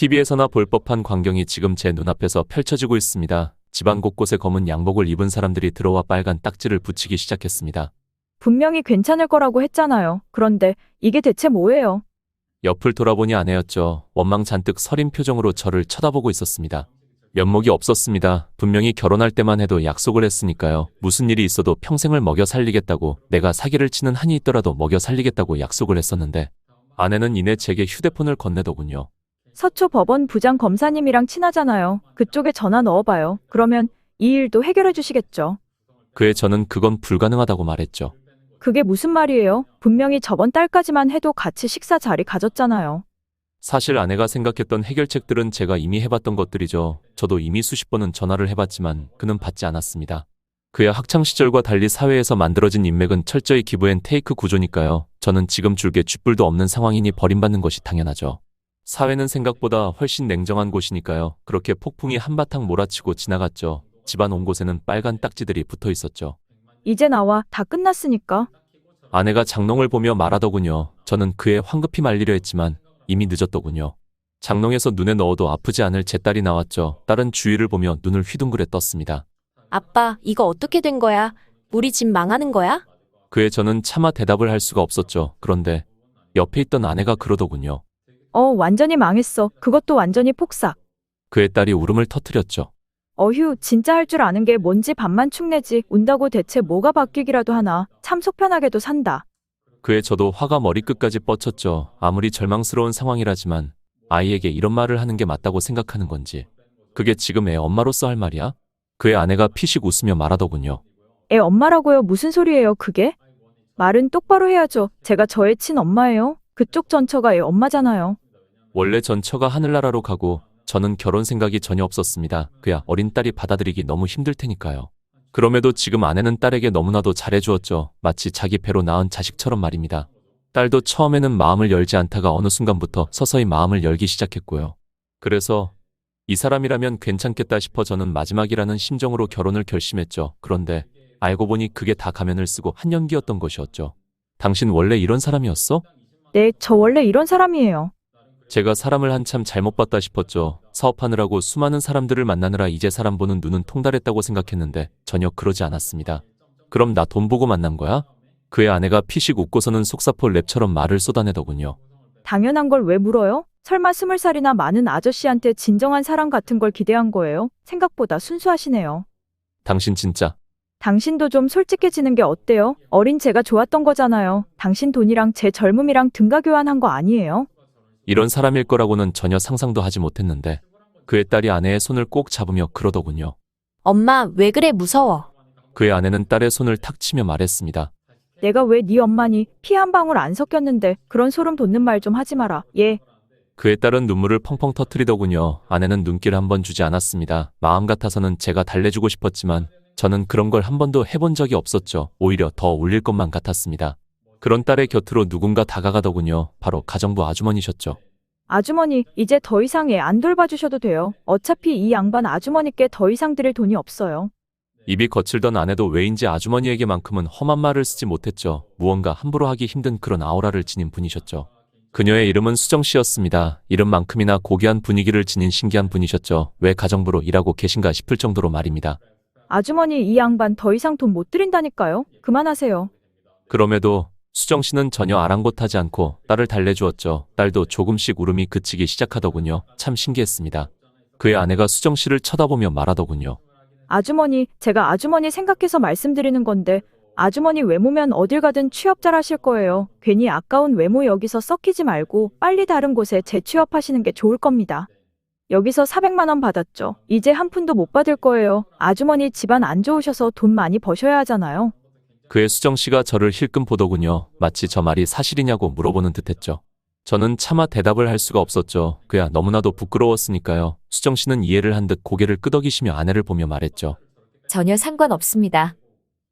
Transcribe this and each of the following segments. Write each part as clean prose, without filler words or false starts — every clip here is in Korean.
TV에서나 볼 법한 광경이 지금 제 눈앞에서 펼쳐지고 있습니다. 집안 곳곳에 검은 양복을 입은 사람들이 들어와 빨간 딱지를 붙이기 시작했습니다. 분명히 괜찮을 거라고 했잖아요. 그런데 이게 대체 뭐예요? 옆을 돌아보니 아내였죠. 원망 잔뜩 서린 표정으로 저를 쳐다보고 있었습니다. 면목이 없었습니다. 분명히 결혼할 때만 해도 약속을 했으니까요. 무슨 일이 있어도 평생을 먹여 살리겠다고, 내가 사기를 치는 한이 있더라도 먹여 살리겠다고 약속을 했었는데 아내는 이내 제게 휴대폰을 건네더군요. 서초 법원 부장 검사님이랑 친하잖아요. 그쪽에 전화 넣어봐요. 그러면 이 일도 해결해 주시겠죠. 그에 저는 그건 불가능하다고 말했죠. 그게 무슨 말이에요? 분명히 저번 달까지만 해도 같이 식사 자리 가졌잖아요. 사실 아내가 생각했던 해결책들은 제가 이미 해봤던 것들이죠. 저도 이미 수십 번은 전화를 해봤지만 그는 받지 않았습니다. 그야 학창시절과 달리 사회에서 만들어진 인맥은 철저히 기브앤테이크 구조니까요. 저는 지금 줄게 쥐뿔도 없는 상황이니 버림받는 것이 당연하죠. 사회는 생각보다 훨씬 냉정한 곳이니까요. 그렇게 폭풍이 한바탕 몰아치고 지나갔죠. 집안 온 곳에는 빨간 딱지들이 붙어 있었죠. 이제 나와. 다 끝났으니까. 아내가 장롱을 보며 말하더군요. 저는 그에 황급히 말리려 했지만 이미 늦었더군요. 장롱에서 눈에 넣어도 아프지 않을 제 딸이 나왔죠. 딸은 주위를 보며 눈을 휘둥그레 떴습니다. 아빠, 이거 어떻게 된 거야? 우리 집 망하는 거야? 그에 저는 차마 대답을 할 수가 없었죠. 그런데 옆에 있던 아내가 그러더군요. 완전히 망했어. 그것도 완전히 폭삭. 그의 딸이 울음을 터뜨렸죠. 어휴, 진짜 할 줄 아는 게 뭔지 반만 축내지. 운다고 대체 뭐가 바뀌기라도 하나. 참 속편하게도 산다. 그에 저도 화가 머리끝까지 뻗쳤죠. 아무리 절망스러운 상황이라지만 아이에게 이런 말을 하는 게 맞다고 생각하는 건지. 그게 지금 애 엄마로서 할 말이야? 그의 아내가 피식 웃으며 말하더군요. 애 엄마라고요? 무슨 소리예요, 그게? 말은 똑바로 해야죠. 제가 저의 친엄마예요. 그쪽 전처가 애 엄마잖아요. 원래 전처가 하늘나라로 가고 저는 결혼 생각이 전혀 없었습니다. 그야 어린 딸이 받아들이기 너무 힘들 테니까요. 그럼에도 지금 아내는 딸에게 너무나도 잘해주었죠. 마치 자기 배로 낳은 자식처럼 말입니다. 딸도 처음에는 마음을 열지 않다가 어느 순간부터 서서히 마음을 열기 시작했고요. 그래서 이 사람이라면 괜찮겠다 싶어 저는 마지막이라는 심정으로 결혼을 결심했죠. 그런데 알고 보니 그게 다 가면을 쓰고 한 연기였던 것이었죠. 당신 원래 이런 사람이었어? 네, 저 원래 이런 사람이에요. 제가 사람을 한참 잘못 봤다 싶었죠. 사업하느라고 수많은 사람들을 만나느라 이제 사람 보는 눈은 통달했다고 생각했는데 전혀 그러지 않았습니다. 그럼 나 돈 보고 만난 거야? 그의 아내가 피식 웃고서는 속사포 랩처럼 말을 쏟아내더군요. 당연한 걸 왜 물어요? 설마 20살이나 많은 아저씨한테 진정한 사랑 같은 걸 기대한 거예요? 생각보다 순수하시네요. 당신 진짜. 당신도 좀 솔직해지는 게 어때요? 어린 제가 좋았던 거잖아요. 당신 돈이랑 제 젊음이랑 등가 교환한 거 아니에요? 이런 사람일 거라고는 전혀 상상도 하지 못했는데 그의 딸이 아내의 손을 꼭 잡으며 그러더군요. 엄마, 왜 그래 무서워? 그의 아내는 딸의 손을 탁 치며 말했습니다. 내가 왜 네 엄마니? 피 한 방울 안 섞였는데 그런 소름 돋는 말 좀 하지 마라. 예. 그의 딸은 눈물을 펑펑 터뜨리더군요. 아내는 눈길 한 번 주지 않았습니다. 마음 같아서는 제가 달래주고 싶었지만 저는 그런 걸 한 번도 해본 적이 없었죠. 오히려 더 울릴 것만 같았습니다. 그런 딸의 곁으로 누군가 다가가더군요. 바로 가정부 아주머니셨죠. 아주머니, 이제 더 이상 애 안 돌봐주셔도 돼요. 어차피 이 양반 아주머니께 더 이상 드릴 돈이 없어요. 입이 거칠던 아내도 왜인지 아주머니에게만큼은 험한 말을 쓰지 못했죠. 무언가 함부로 하기 힘든 그런 아우라를 지닌 분이셨죠. 그녀의 이름은 수정씨였습니다. 이름만큼이나 고귀한 분위기를 지닌 신기한 분이셨죠. 왜 가정부로 일하고 계신가 싶을 정도로 말입니다. 아주머니, 이 양반 더 이상 돈 못 드린다니까요. 그만하세요. 그럼에도 수정씨는 전혀 아랑곳하지 않고 딸을 달래주었죠. 딸도 조금씩 울음이 그치기 시작하더군요. 참 신기했습니다. 그의 아내가 수정씨를 쳐다보며 말하더군요. 아주머니, 제가 아주머니 생각해서 말씀드리는 건데 아주머니 외모면 어딜 가든 취업 잘하실 거예요. 괜히 아까운 외모 여기서 썩히지 말고 빨리 다른 곳에 재취업하시는 게 좋을 겁니다. 여기서 400만 원 받았죠. 이제 한 푼도 못 받을 거예요. 아주머니 집안 안 좋으셔서 돈 많이 버셔야 하잖아요. 그의 수정씨가 저를 힐끔 보더군요. 마치 저 말이 사실이냐고 물어보는 듯했죠. 저는 차마 대답을 할 수가 없었죠. 그야 너무나도 부끄러웠으니까요. 수정씨는 이해를 한 듯 고개를 끄덕이시며 아내를 보며 말했죠. 전혀 상관없습니다.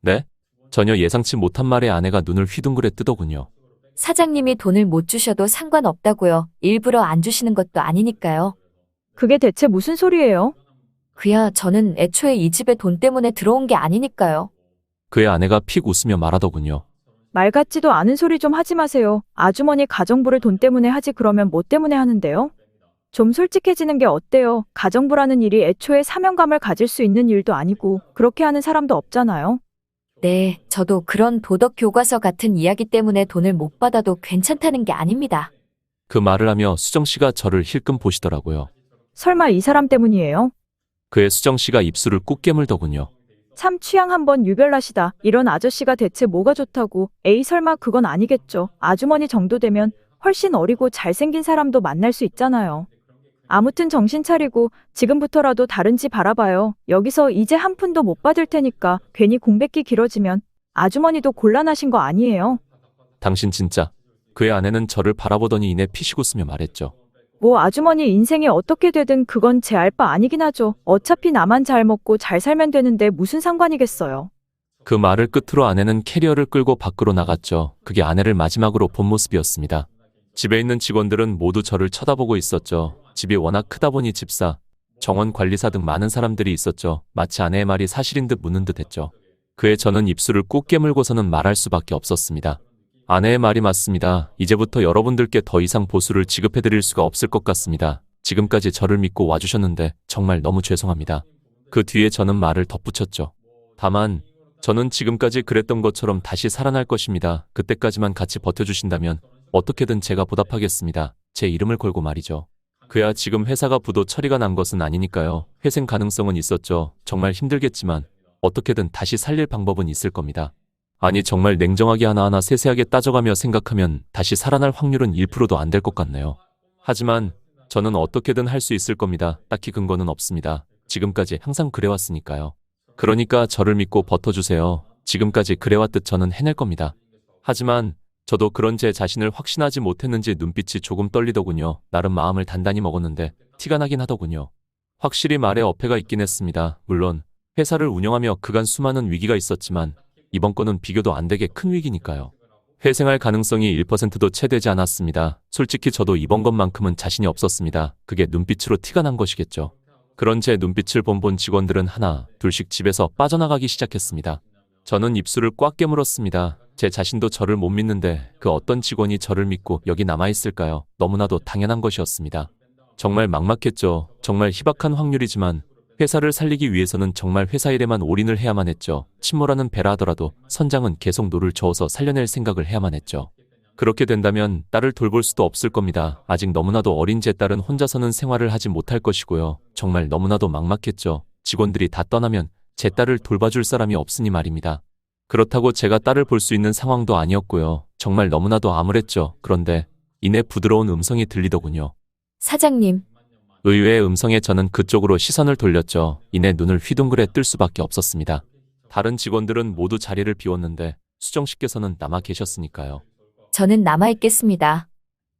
네? 전혀 예상치 못한 말에 아내가 눈을 휘둥그레 뜨더군요. 사장님이 돈을 못 주셔도 상관없다고요. 일부러 안 주시는 것도 아니니까요. 그게 대체 무슨 소리예요? 그야 저는 애초에 이 집에 돈 때문에 들어온 게 아니니까요. 그의 아내가 픽 웃으며 말하더군요. 말 같지도 않은 소리 좀 하지 마세요. 아주머니 가정부를 돈 때문에 하지 그러면 뭐 때문에 하는데요? 좀 솔직해지는 게 어때요? 가정부라는 일이 애초에 사명감을 가질 수 있는 일도 아니고 그렇게 하는 사람도 없잖아요. 네, 저도 그런 도덕 교과서 같은 이야기 때문에 돈을 못 받아도 괜찮다는 게 아닙니다. 그 말을 하며 수정 씨가 저를 힐끔 보시더라고요. 설마 이 사람 때문이에요? 그의 수정 씨가 입술을 꾹 깨물더군요. 참 취향 한번 유별나시다. 이런 아저씨가 대체 뭐가 좋다고. 에이 설마 그건 아니겠죠. 아주머니 정도 되면 훨씬 어리고 잘생긴 사람도 만날 수 있잖아요. 아무튼 정신 차리고 지금부터라도 다른 집 알아봐요. 여기서 이제 한 푼도 못 받을 테니까 괜히 공백기 길어지면 아주머니도 곤란하신 거 아니에요? 당신 진짜. 그의 아내는 저를 바라보더니 이내 피식 웃으며 말했죠. 뭐 아주머니 인생이 어떻게 되든 그건 제 알 바 아니긴 하죠. 어차피 나만 잘 먹고 잘 살면 되는데 무슨 상관이겠어요. 그 말을 끝으로 아내는 캐리어를 끌고 밖으로 나갔죠. 그게 아내를 마지막으로 본 모습이었습니다. 집에 있는 직원들은 모두 저를 쳐다보고 있었죠. 집이 워낙 크다 보니 집사, 정원 관리사 등 많은 사람들이 있었죠. 마치 아내의 말이 사실인 듯 묻는 듯 했죠. 그에 저는 입술을 꾹 깨물고서는 말할 수밖에 없었습니다. 아내의 말이 맞습니다. 이제부터 여러분들께 더 이상 보수를 지급해드릴 수가 없을 것 같습니다. 지금까지 저를 믿고 와주셨는데 정말 너무 죄송합니다. 그 뒤에 저는 말을 덧붙였죠. 다만 저는 지금까지 그랬던 것처럼 다시 살아날 것입니다. 그때까지만 같이 버텨주신다면 어떻게든 제가 보답하겠습니다. 제 이름을 걸고 말이죠. 그야 지금 회사가 부도 처리가 난 것은 아니니까요. 회생 가능성은 있었죠. 정말 힘들겠지만 어떻게든 다시 살릴 방법은 있을 겁니다. 아니 정말 냉정하게 하나하나 세세하게 따져가며 생각하면 다시 살아날 확률은 1%도 안 될 것 같네요. 하지만 저는 어떻게든 할 수 있을 겁니다. 딱히 근거는 없습니다. 지금까지 항상 그래왔으니까요. 그러니까 저를 믿고 버텨주세요. 지금까지 그래왔듯 저는 해낼 겁니다. 하지만 저도 그런 제 자신을 확신하지 못했는지 눈빛이 조금 떨리더군요. 나름 마음을 단단히 먹었는데 티가 나긴 하더군요. 확실히 말에 어폐가 있긴 했습니다. 물론 회사를 운영하며 그간 수많은 위기가 있었지만 이번 건은 비교도 안 되게 큰 위기니까요. 회생할 가능성이 1%도 채 되지 않았습니다. 솔직히 저도 이번 것만큼은 자신이 없었습니다. 그게 눈빛으로 티가 난 것이겠죠. 그런 제 눈빛을 본 직원들은 하나, 둘씩 집에서 빠져나가기 시작했습니다. 저는 입술을 꽉 깨물었습니다. 제 자신도 저를 못 믿는데 그 어떤 직원이 저를 믿고 여기 남아있을까요? 너무나도 당연한 것이었습니다. 정말 막막했죠. 정말 희박한 확률이지만 회사를 살리기 위해서는 정말 회사 일에만 올인을 해야만 했죠. 침몰하는 배라 하더라도 선장은 계속 노를 저어서 살려낼 생각을 해야만 했죠. 그렇게 된다면 딸을 돌볼 수도 없을 겁니다. 아직 너무나도 어린 제 딸은 혼자서는 생활을 하지 못할 것이고요. 정말 너무나도 막막했죠. 직원들이 다 떠나면 제 딸을 돌봐줄 사람이 없으니 말입니다. 그렇다고 제가 딸을 볼 수 있는 상황도 아니었고요. 정말 너무나도 암울했죠. 그런데 이내 부드러운 음성이 들리더군요. 사장님, 의외의 음성에 저는 그쪽으로 시선을 돌렸죠. 이내 눈을 휘둥그레 뜰 수밖에 없었습니다. 다른 직원들은 모두 자리를 비웠는데 수정 씨께서는 남아 계셨으니까요. 저는 남아있겠습니다.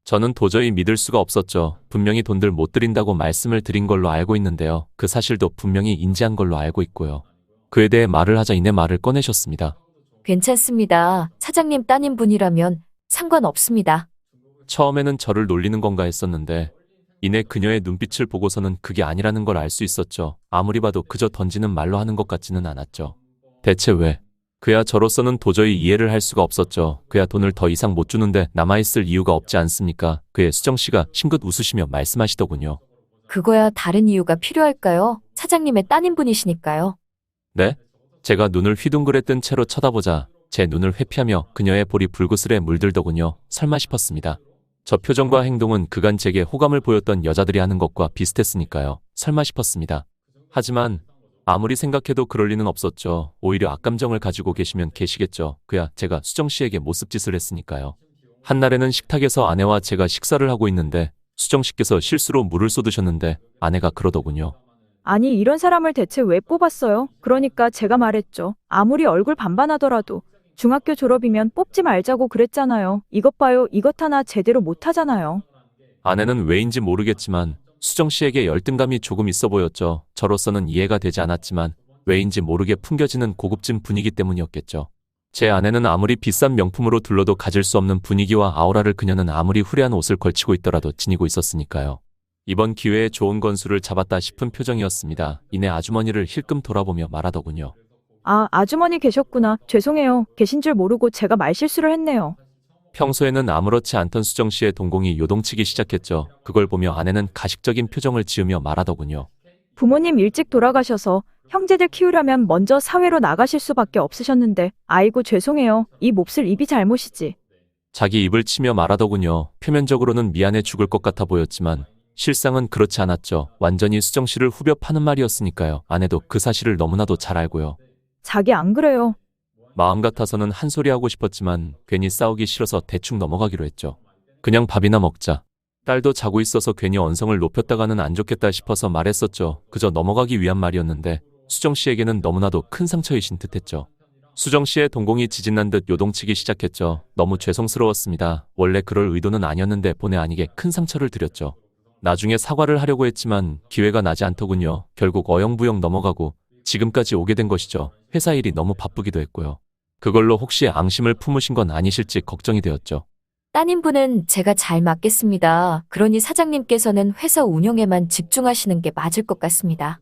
저는 도저히 믿을 수가 없었죠. 분명히 돈들 못 드린다고 말씀을 드린 걸로 알고 있는데요. 그 사실도 분명히 인지한 걸로 알고 있고요. 그에 대해 말을 하자 이내 말을 꺼내셨습니다. 괜찮습니다. 사장님 따님분이라면 상관없습니다. 처음에는 저를 놀리는 건가 했었는데 이내 그녀의 눈빛을 보고서는 그게 아니라는 걸 알 수 있었죠. 아무리 봐도 그저 던지는 말로 하는 것 같지는 않았죠. 대체 왜? 그야 저로서는 도저히 이해를 할 수가 없었죠. 그야 돈을 더 이상 못 주는데 남아있을 이유가 없지 않습니까? 그의 수정씨가 싱긋 웃으시며 말씀하시더군요. 그거야 다른 이유가 필요할까요? 사장님의 따님분이시니까요. 네? 제가 눈을 휘둥그레 뜬 채로 쳐다보자 제 눈을 회피하며 그녀의 볼이 불그스레 물들더군요. 설마 싶었습니다. 저 표정과 행동은 그간 제게 호감을 보였던 여자들이 하는 것과 비슷했으니까요. 설마 싶었습니다. 하지만 아무리 생각해도 그럴 리는 없었죠. 오히려 악감정을 가지고 계시면 계시겠죠. 그야 제가 수정씨에게 모습짓을 했으니까요. 한날에는 식탁에서 아내와 제가 식사를 하고 있는데 수정씨께서 실수로 물을 쏟으셨는데 아내가 그러더군요. 아니 이런 사람을 대체 왜 뽑았어요? 그러니까 제가 말했죠. 아무리 얼굴 반반하더라도 중학교 졸업이면 뽑지 말자고 그랬잖아요. 이것 봐요. 이것 하나 제대로 못하잖아요. 아내는 왜인지 모르겠지만 수정씨에게 열등감이 조금 있어 보였죠. 저로서는 이해가 되지 않았지만 왜인지 모르게 풍겨지는 고급진 분위기 때문이었겠죠. 제 아내는 아무리 비싼 명품으로 둘러도 가질 수 없는 분위기와 아우라를 그녀는 아무리 화려한 옷을 걸치고 있더라도 지니고 있었으니까요. 이번 기회에 좋은 건수를 잡았다 싶은 표정이었습니다. 이내 아주머니를 힐끔 돌아보며 말하더군요. 아, 아주머니 계셨구나. 죄송해요. 계신 줄 모르고 제가 말실수를 했네요. 평소에는 아무렇지 않던 수정 씨의 동공이 요동치기 시작했죠. 그걸 보며 아내는 가식적인 표정을 지으며 말하더군요. 부모님 일찍 돌아가셔서 형제들 키우려면 먼저 사회로 나가실 수밖에 없으셨는데, 아이고 죄송해요. 이 몹쓸 입이 잘못이지. 자기 입을 치며 말하더군요. 표면적으로는 미안해 죽을 것 같아 보였지만 실상은 그렇지 않았죠. 완전히 수정 씨를 후벼 파는 말이었으니까요. 아내도 그 사실을 너무나도 잘 알고요. 자기 안 그래요. 마음 같아서는 한 소리 하고 싶었지만 괜히 싸우기 싫어서 대충 넘어가기로 했죠. 그냥 밥이나 먹자. 딸도 자고 있어서 괜히 언성을 높였다가는 안 좋겠다 싶어서 말했었죠. 그저 넘어가기 위한 말이었는데 수정 씨에게는 너무나도 큰 상처이신 듯했죠. 수정 씨의 동공이 지진난 듯 요동치기 시작했죠. 너무 죄송스러웠습니다. 원래 그럴 의도는 아니었는데 본의 아니게 큰 상처를 드렸죠. 나중에 사과를 하려고 했지만 기회가 나지 않더군요. 결국 어영부영 넘어가고 지금까지 오게 된 것이죠. 회사 일이 너무 바쁘기도 했고요. 그걸로 혹시 앙심을 품으신 건 아니실지 걱정이 되었죠. 따님분은 제가 잘 맡겠습니다. 그러니 사장님께서는 회사 운영에만 집중하시는 게 맞을 것 같습니다.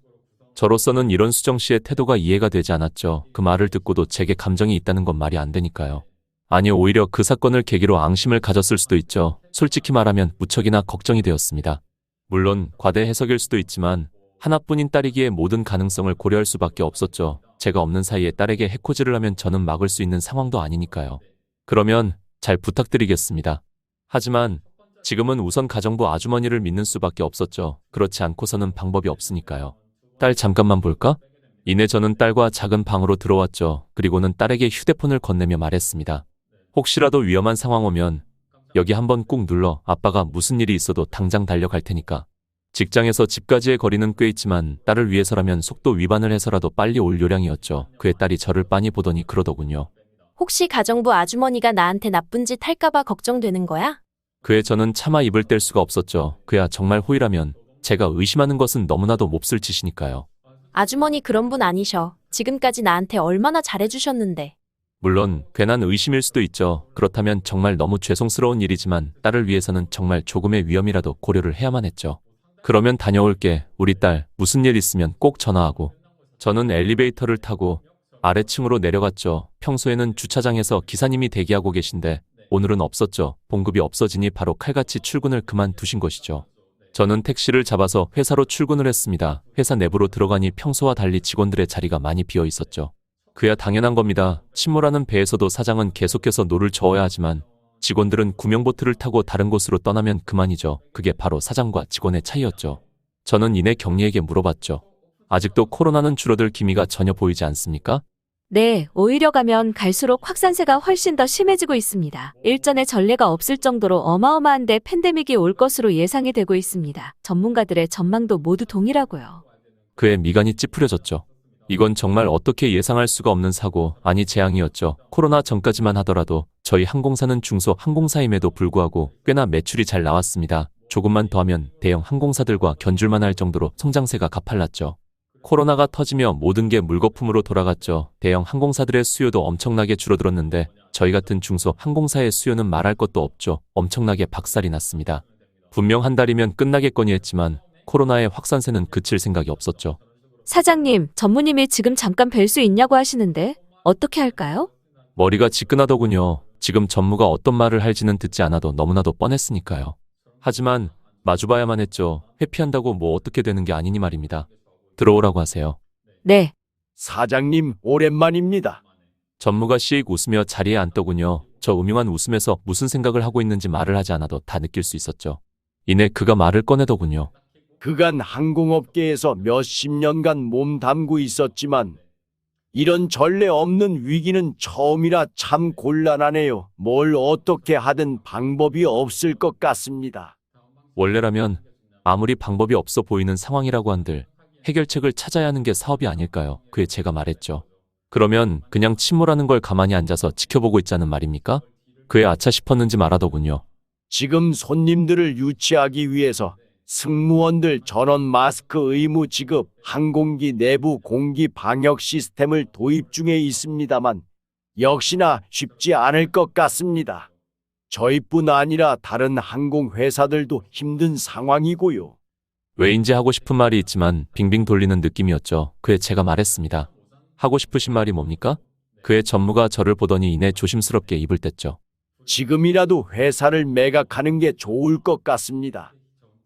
저로서는 이런 수정 씨의 태도가 이해가 되지 않았죠. 그 말을 듣고도 제게 감정이 있다는 건 말이 안 되니까요. 아니 오히려 그 사건을 계기로 앙심을 가졌을 수도 있죠. 솔직히 말하면 무척이나 걱정이 되었습니다. 물론 과대 해석일 수도 있지만 하나뿐인 딸이기에 모든 가능성을 고려할 수밖에 없었죠. 제가 없는 사이에 딸에게 해코지를 하면 저는 막을 수 있는 상황도 아니니까요. 그러면 잘 부탁드리겠습니다. 하지만 지금은 우선 가정부 아주머니를 믿는 수밖에 없었죠. 그렇지 않고서는 방법이 없으니까요. 딸 잠깐만 볼까? 이내 저는 딸과 작은 방으로 들어왔죠. 그리고는 딸에게 휴대폰을 건네며 말했습니다. 혹시라도 위험한 상황 오면 여기 한번 꾹 눌러. 아빠가 무슨 일이 있어도 당장 달려갈 테니까. 직장에서 집까지의 거리는 꽤 있지만 딸을 위해서라면 속도 위반을 해서라도 빨리 올 요량이었죠. 그의 딸이 저를 빤히 보더니 그러더군요. 혹시 가정부 아주머니가 나한테 나쁜 짓 할까봐 걱정되는 거야? 그에 저는 차마 입을 뗄 수가 없었죠. 그야 정말 호의라면 제가 의심하는 것은 너무나도 몹쓸 짓이니까요. 아주머니 그런 분 아니셔. 지금까지 나한테 얼마나 잘해주셨는데. 물론 괜한 의심일 수도 있죠. 그렇다면 정말 너무 죄송스러운 일이지만 딸을 위해서는 정말 조금의 위험이라도 고려를 해야만 했죠. 그러면 다녀올게. 우리 딸 무슨 일 있으면 꼭 전화하고. 저는 엘리베이터를 타고 아래층으로 내려갔죠. 평소에는 주차장에서 기사님이 대기하고 계신데 오늘은 없었죠. 봉급이 없어지니 바로 칼같이 출근을 그만두신 것이죠. 저는 택시를 잡아서 회사로 출근을 했습니다. 회사 내부로 들어가니 평소와 달리 직원들의 자리가 많이 비어 있었죠. 그야 당연한 겁니다. 침몰하는 배에서도 사장은 계속해서 노를 저어야 하지만 직원들은 구명보트를 타고 다른 곳으로 떠나면 그만이죠. 그게 바로 사장과 직원의 차이였죠. 저는 이내 경리에게 물어봤죠. 아직도 코로나는 줄어들 기미가 전혀 보이지 않습니까? 네, 오히려 가면 갈수록 확산세가 훨씬 더 심해지고 있습니다. 일전에 전례가 없을 정도로 어마어마한데 팬데믹이 올 것으로 예상이 되고 있습니다. 전문가들의 전망도 모두 동일하고요. 그의 미간이 찌푸려졌죠. 이건 정말 어떻게 예상할 수가 없는 사고, 아니 재앙이었죠. 코로나 전까지만 하더라도 저희 항공사는 중소 항공사임에도 불구하고 꽤나 매출이 잘 나왔습니다. 조금만 더 하면 대형 항공사들과 견줄만 할 정도로 성장세가 가팔랐죠. 코로나가 터지며 모든 게 물거품으로 돌아갔죠. 대형 항공사들의 수요도 엄청나게 줄어들었는데 저희 같은 중소 항공사의 수요는 말할 것도 없죠. 엄청나게 박살이 났습니다. 분명 한 달이면 끝나겠거니 했지만 코로나의 확산세는 그칠 생각이 없었죠. 사장님, 전무님이 지금 잠깐 뵐 수 있냐고 하시는데 어떻게 할까요? 머리가 지끈하더군요. 지금 전무가 어떤 말을 할지는 듣지 않아도 너무나도 뻔했으니까요. 하지만 마주봐야만 했죠. 회피한다고 뭐 어떻게 되는 게 아니니 말입니다. 들어오라고 하세요. 네, 사장님, 오랜만입니다. 전무가 씩 웃으며 자리에 앉더군요. 저 음흉한 웃음에서 무슨 생각을 하고 있는지 말을 하지 않아도 다 느낄 수 있었죠. 이내 그가 말을 꺼내더군요. 그간 항공업계에서 몇십 년간 몸 담고 있었지만 이런 전례 없는 위기는 처음이라 참 곤란하네요. 뭘 어떻게 하든 방법이 없을 것 같습니다. 원래라면 아무리 방법이 없어 보이는 상황이라고 한들 해결책을 찾아야 하는 게 사업이 아닐까요? 그에 제가 말했죠. 그러면 그냥 침몰하는 걸 가만히 앉아서 지켜보고 있자는 말입니까? 그에 아차 싶었는지 말하더군요. 지금 손님들을 유치하기 위해서 승무원들 전원 마스크 의무 지급, 항공기 내부 공기 방역 시스템을 도입 중에 있습니다만 역시나 쉽지 않을 것 같습니다. 저희뿐 아니라 다른 항공회사들도 힘든 상황이고요. 왜인지 하고 싶은 말이 있지만 빙빙 돌리는 느낌이었죠. 그에 제가 말했습니다. 하고 싶으신 말이 뭡니까? 그의 전무가 저를 보더니 이내 조심스럽게 입을 뗐죠. 지금이라도 회사를 매각하는 게 좋을 것 같습니다.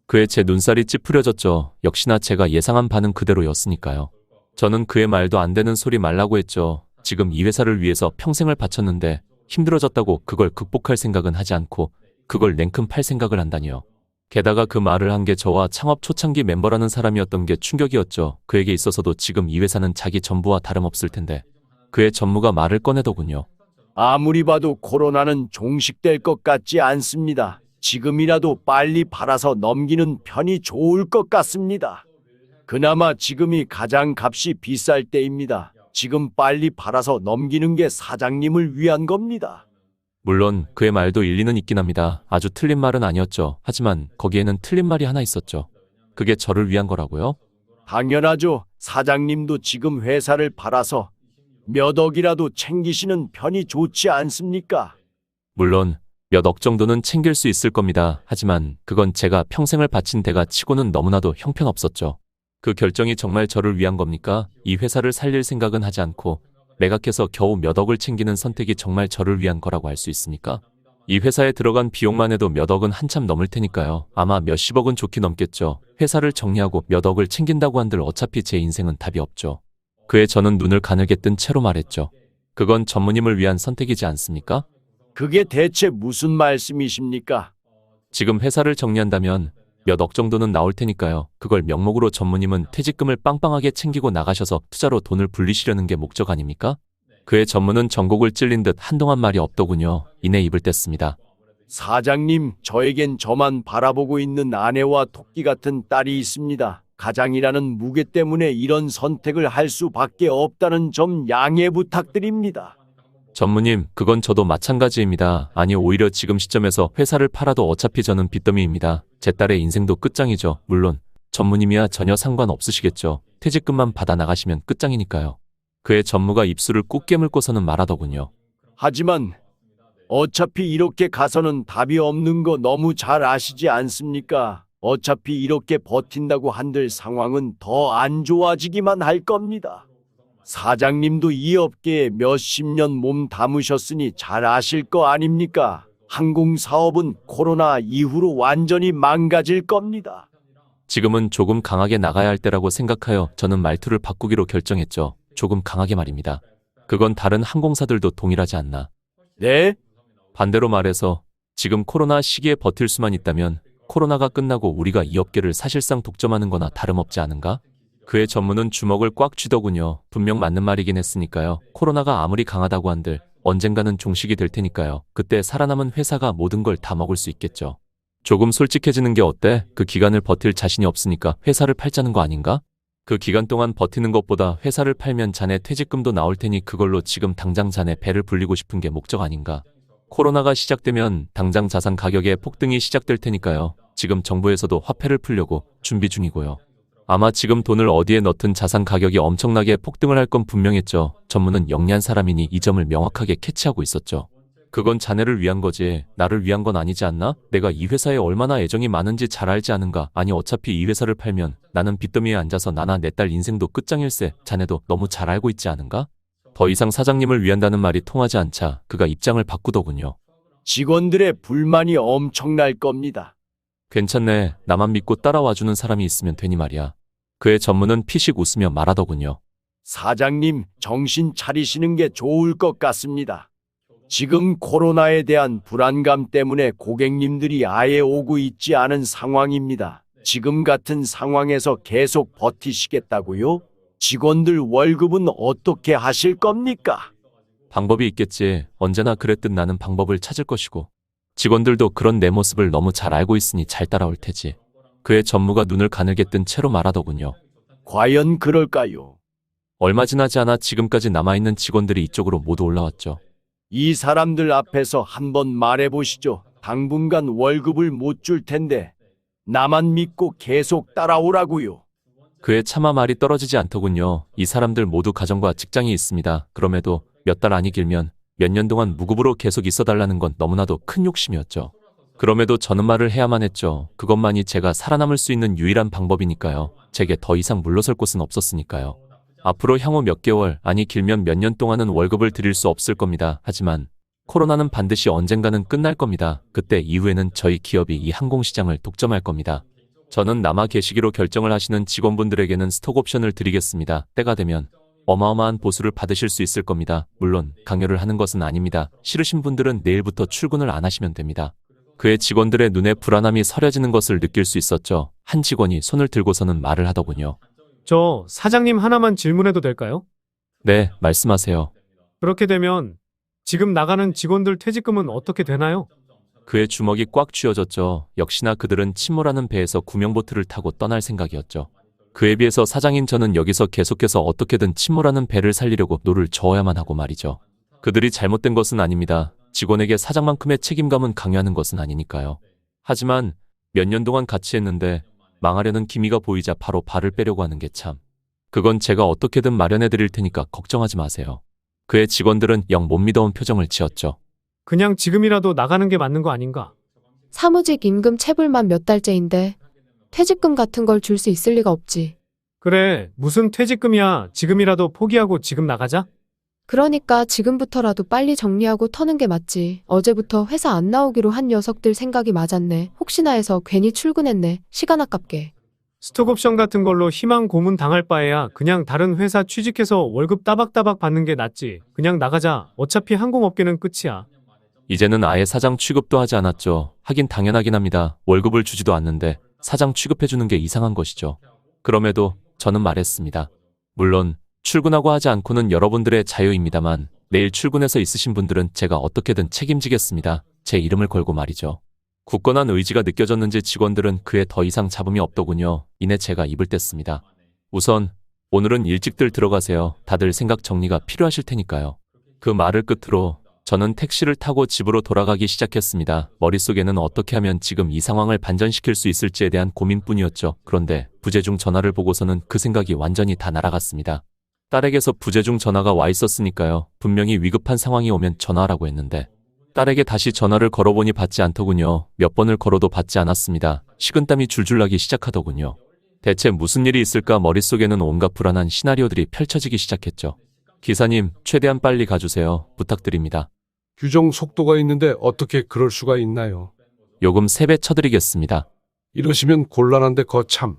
그에 제 눈살이 찌푸려졌죠. 역시나 제가 예상한 반응 그대로였으니까요. 저는 그의 말도 안 되는 소리 말라고 했죠. 지금 이 회사를 위해서 평생을 바쳤는데 힘들어졌다고 그걸 극복할 생각은 하지 않고 그걸 냉큼 팔 생각을 한다니요. 게다가 그 말을 한 게 저와 창업 초창기 멤버라는 사람이었던 게 충격이었죠. 그에게 있어서도 지금 이 회사는 자기 전부와 다름없을 텐데 그의 전무가 말을 꺼내더군요. 아무리 봐도 코로나는 종식될 것 같지 않습니다. 지금이라도 빨리 팔아서 넘기는 편이 좋을 것 같습니다. 그나마 지금이 가장 값이 비쌀 때입니다. 지금 빨리 팔아서 넘기는 게 사장님을 위한 겁니다. 물론 그의 말도 일리는 있긴 합니다. 아주 틀린 말은 아니었죠. 하지만 거기에는 틀린 말이 하나 있었죠. 그게 저를 위한 거라고요? 당연하죠. 사장님도 지금 회사를 팔아서 몇 억이라도 챙기시는 편이 좋지 않습니까? 물론 몇 억 정도는 챙길 수 있을 겁니다. 하지만 그건 제가 평생을 바친 대가 치고는 너무나도 형편없었죠. 그 결정이 정말 저를 위한 겁니까? 이 회사를 살릴 생각은 하지 않고 매각해서 겨우 몇 억을 챙기는 선택이 정말 저를 위한 거라고 할 수 있습니까? 이 회사에 들어간 비용만 해도 몇 억은 한참 넘을 테니까요. 아마 몇십억은 좋게 넘겠죠. 회사를 정리하고 몇 억을 챙긴다고 한들 어차피 제 인생은 답이 없죠. 그에 저는 눈을 가늘게 뜬 채로 말했죠. 그건 전무님을 위한 선택이지 않습니까? 그게 대체 무슨 말씀이십니까? 지금 회사를 정리한다면 몇 억 정도는 나올 테니까요. 그걸 명목으로 전무님은 퇴직금을 빵빵하게 챙기고 나가셔서 투자로 돈을 불리시려는 게 목적 아닙니까? 그의 전무는 전곡을 찔린 듯 한동안 말이 없더군요. 이내 입을 뗐습니다. 사장님, 저에겐 저만 바라보고 있는 아내와 토끼 같은 딸이 있습니다. 가장이라는 무게 때문에 이런 선택을 할 수밖에 없다는 점 양해 부탁드립니다. 전무님, 그건 저도 마찬가지입니다. 아니, 오히려 지금 시점에서 회사를 팔아도 어차피 저는 빚더미입니다. 제 딸의 인생도 끝장이죠. 물론 전무님이야 전혀 상관없으시겠죠. 퇴직금만 받아 나가시면 끝장이니까요. 그의 전무가 입술을 꾹 깨물고서는 말하더군요. 하지만 어차피 이렇게 가서는 답이 없는 거 너무 잘 아시지 않습니까? 어차피 이렇게 버틴다고 한들 상황은 더 안 좋아지기만 할 겁니다. 사장님도 이 업계에 몇십 년 몸 담으셨으니 잘 아실 거 아닙니까? 항공사업은 코로나 이후로 완전히 망가질 겁니다. 지금은 조금 강하게 나가야 할 때라고 생각하여 저는 말투를 바꾸기로 결정했죠. 조금 강하게 말입니다. 그건 다른 항공사들도 동일하지 않나. 네? 반대로 말해서 지금 코로나 시기에 버틸 수만 있다면 코로나가 끝나고 우리가 이 업계를 사실상 독점하는 거나 다름없지 않은가? 그의 전무는 주먹을 꽉 쥐더군요. 분명 맞는 말이긴 했으니까요. 코로나가 아무리 강하다고 한들 언젠가는 종식이 될 테니까요. 그때 살아남은 회사가 모든 걸 다 먹을 수 있겠죠. 조금 솔직해지는 게 어때? 그 기간을 버틸 자신이 없으니까 회사를 팔자는 거 아닌가? 그 기간 동안 버티는 것보다 회사를 팔면 자네 퇴직금도 나올 테니 그걸로 지금 당장 자네 배를 불리고 싶은 게 목적 아닌가? 코로나가 시작되면 당장 자산 가격의 폭등이 시작될 테니까요. 지금 정부에서도 화폐를 풀려고 준비 중이고요. 아마 지금 돈을 어디에 넣든 자산 가격이 엄청나게 폭등을 할 건 분명했죠. 전무는 영리한 사람이니 이 점을 명확하게 캐치하고 있었죠. 그건 자네를 위한 거지 나를 위한 건 아니지 않나? 내가 이 회사에 얼마나 애정이 많은지 잘 알지 않은가? 아니 어차피 이 회사를 팔면 나는 빚더미에 앉아서 나나 내 딸 인생도 끝장일세. 자네도 너무 잘 알고 있지 않은가? 더 이상 사장님을 위한다는 말이 통하지 않자 그가 입장을 바꾸더군요. 직원들의 불만이 엄청날 겁니다. 괜찮네. 나만 믿고 따라와주는 사람이 있으면 되니 말이야. 그의 전무는 피식 웃으며 말하더군요. 사장님, 정신 차리시는 게 좋을 것 같습니다. 지금 코로나에 대한 불안감 때문에 고객님들이 아예 오고 있지 않은 상황입니다. 지금 같은 상황에서 계속 버티시겠다고요? 직원들 월급은 어떻게 하실 겁니까? 방법이 있겠지. 언제나 그랬듯 나는 방법을 찾을 것이고 직원들도 그런 내 모습을 너무 잘 알고 있으니 잘 따라올 테지. 그의 전무가 눈을 가늘게 뜬 채로 말하더군요. 과연 그럴까요? 얼마 지나지 않아 지금까지 남아있는 직원들이 이쪽으로 모두 올라왔죠. 이 사람들 앞에서 한번 말해보시죠. 당분간 월급을 못 줄 텐데 나만 믿고 계속 따라오라고요. 그의 차마 말이 떨어지지 않더군요. 이 사람들 모두 가정과 직장이 있습니다. 그럼에도 몇 달 안이 길면 몇 년 동안 무급으로 계속 있어달라는 건 너무나도 큰 욕심이었죠. 그럼에도 저는 말을 해야만 했죠. 그것만이 제가 살아남을 수 있는 유일한 방법이니까요. 제게 더 이상 물러설 곳은 없었으니까요. 앞으로 향후 몇 개월, 아니 길면 몇 년 동안은 월급을 드릴 수 없을 겁니다. 하지만 코로나는 반드시 언젠가는 끝날 겁니다. 그때 이후에는 저희 기업이 이 항공시장을 독점할 겁니다. 저는 남아 계시기로 결정을 하시는 직원분들에게는 스톡 옵션을 드리겠습니다. 때가 되면 어마어마한 보수를 받으실 수 있을 겁니다. 물론 강요를 하는 것은 아닙니다. 싫으신 분들은 내일부터 출근을 안 하시면 됩니다. 그의 직원들의 눈에 불안함이 서려지는 것을 느낄 수 있었죠. 한 직원이 손을 들고서는 말을 하더군요. 저 사장님 하나만 질문해도 될까요? 네, 말씀하세요. 그렇게 되면 지금 나가는 직원들 퇴직금은 어떻게 되나요? 그의 주먹이 꽉 쥐어졌죠. 역시나 그들은 침몰하는 배에서 구명보트를 타고 떠날 생각이었죠. 그에 비해서 사장인 저는 여기서 계속해서 어떻게든 침몰하는 배를 살리려고 노를 저어야만 하고 말이죠. 그들이 잘못된 것은 아닙니다. 직원에게 사장만큼의 책임감은 강요하는 것은 아니니까요. 하지만 몇 년 동안 같이 했는데 망하려는 기미가 보이자 바로 발을 빼려고 하는 게 참. 그건 제가 어떻게든 마련해 드릴 테니까 걱정하지 마세요. 그의 직원들은 영 못 믿어온 표정을 지었죠. 그냥 지금이라도 나가는 게 맞는 거 아닌가? 사무직 임금 체불만 몇 달째인데 퇴직금 같은 걸 줄 수 있을 리가 없지. 그래, 무슨 퇴직금이야. 지금이라도 포기하고 지금 나가자. 그러니까 지금부터라도 빨리 정리하고 터는 게 맞지. 어제부터 회사 안 나오기로 한 녀석들 생각이 맞았네. 혹시나 해서 괜히 출근했네. 시간 아깝게. 스톡옵션 같은 걸로 희망 고문 당할 바에야 그냥 다른 회사 취직해서 월급 따박따박 받는 게 낫지. 그냥 나가자. 어차피 항공업계는 끝이야. 이제는 아예 사장 취급도 하지 않았죠. 하긴 당연하긴 합니다. 월급을 주지도 않는데 사장 취급해주는 게 이상한 것이죠. 그럼에도 저는 말했습니다. 물론 출근하고 하지 않고는 여러분들의 자유입니다만 내일 출근해서 있으신 분들은 제가 어떻게든 책임지겠습니다. 제 이름을 걸고 말이죠. 굳건한 의지가 느껴졌는지 직원들은 그에 더 이상 잡음이 없더군요. 이내 제가 입을 뗐습니다. 우선 오늘은 일찍들 들어가세요. 다들 생각 정리가 필요하실 테니까요. 그 말을 끝으로 저는 택시를 타고 집으로 돌아가기 시작했습니다. 머릿속에는 어떻게 하면 지금 이 상황을 반전시킬 수 있을지에 대한 고민뿐이었죠. 그런데 부재중 전화를 보고서는 그 생각이 완전히 다 날아갔습니다. 딸에게서 부재중 전화가 와 있었으니까요. 분명히 위급한 상황이 오면 전화하라고 했는데 딸에게 다시 전화를 걸어보니 받지 않더군요. 몇 번을 걸어도 받지 않았습니다. 식은땀이 줄줄 나기 시작하더군요. 대체 무슨 일이 있을까 머릿속에는 온갖 불안한 시나리오들이 펼쳐지기 시작했죠. 기사님, 최대한 빨리 가주세요. 부탁드립니다. 규정 속도가 있는데 어떻게 그럴 수가 있나요? 요금 3배 쳐드리겠습니다. 이러시면 곤란한데 거참.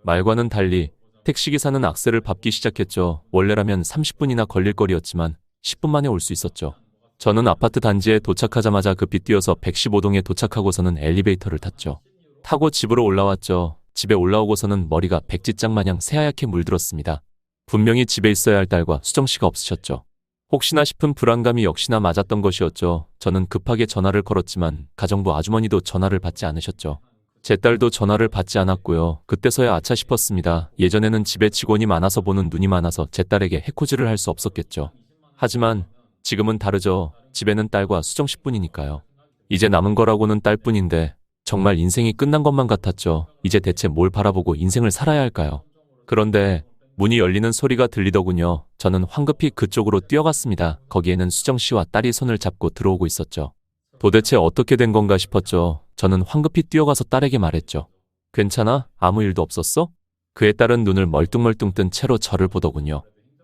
말과는 달리 택시기사는 악셀을 밟기 시작했죠. 원래라면 30분이나 걸릴 거리였지만 10분 만에 올 수 있었죠. 저는 아파트 단지에 도착하자마자 급히 뛰어서 115동에 도착하고서는 엘리베이터를 탔죠. 타고 집으로 올라왔죠. 집에 올라오고서는 머리가 백지장 마냥 새하얗게 물들었습니다. 분명히 집에 있어야 할 딸과 수정씨가 없으셨죠. 혹시나 싶은 불안감이 역시나 맞았던 것이었죠. 저는 급하게 전화를 걸었지만 가정부 아주머니도 전화를 받지 않으셨죠. 제 딸도 전화를 받지 않았고요. 그때서야 아차 싶었습니다. 예전에는 집에 직원이 많아서 보는 눈이 많아서 제 딸에게 해코지를 할 수 없었겠죠. 하지만 지금은 다르죠. 집에는 딸과 수정씨뿐이니까요. 이제 남은 거라고는 딸뿐인데 정말 인생이 끝난 것만 같았죠. 이제 대체 뭘 바라보고 인생을 살아야 할까요? 그런데 문이 열리는 소리가 들리더군요. 저는 황급히 그쪽으로 뛰어갔습니다. 거기에는 수정씨와 딸이 손을 잡고 들어오고 있었죠. 도대체 어떻게 된 건가 싶었죠. 저는 황급히 뛰어가서 딸에게 말했죠. 괜찮아? 아무 일도 없었어? 그의 딸은 눈을 멀뚱멀뚱 뜬 채로 저를 보더군요.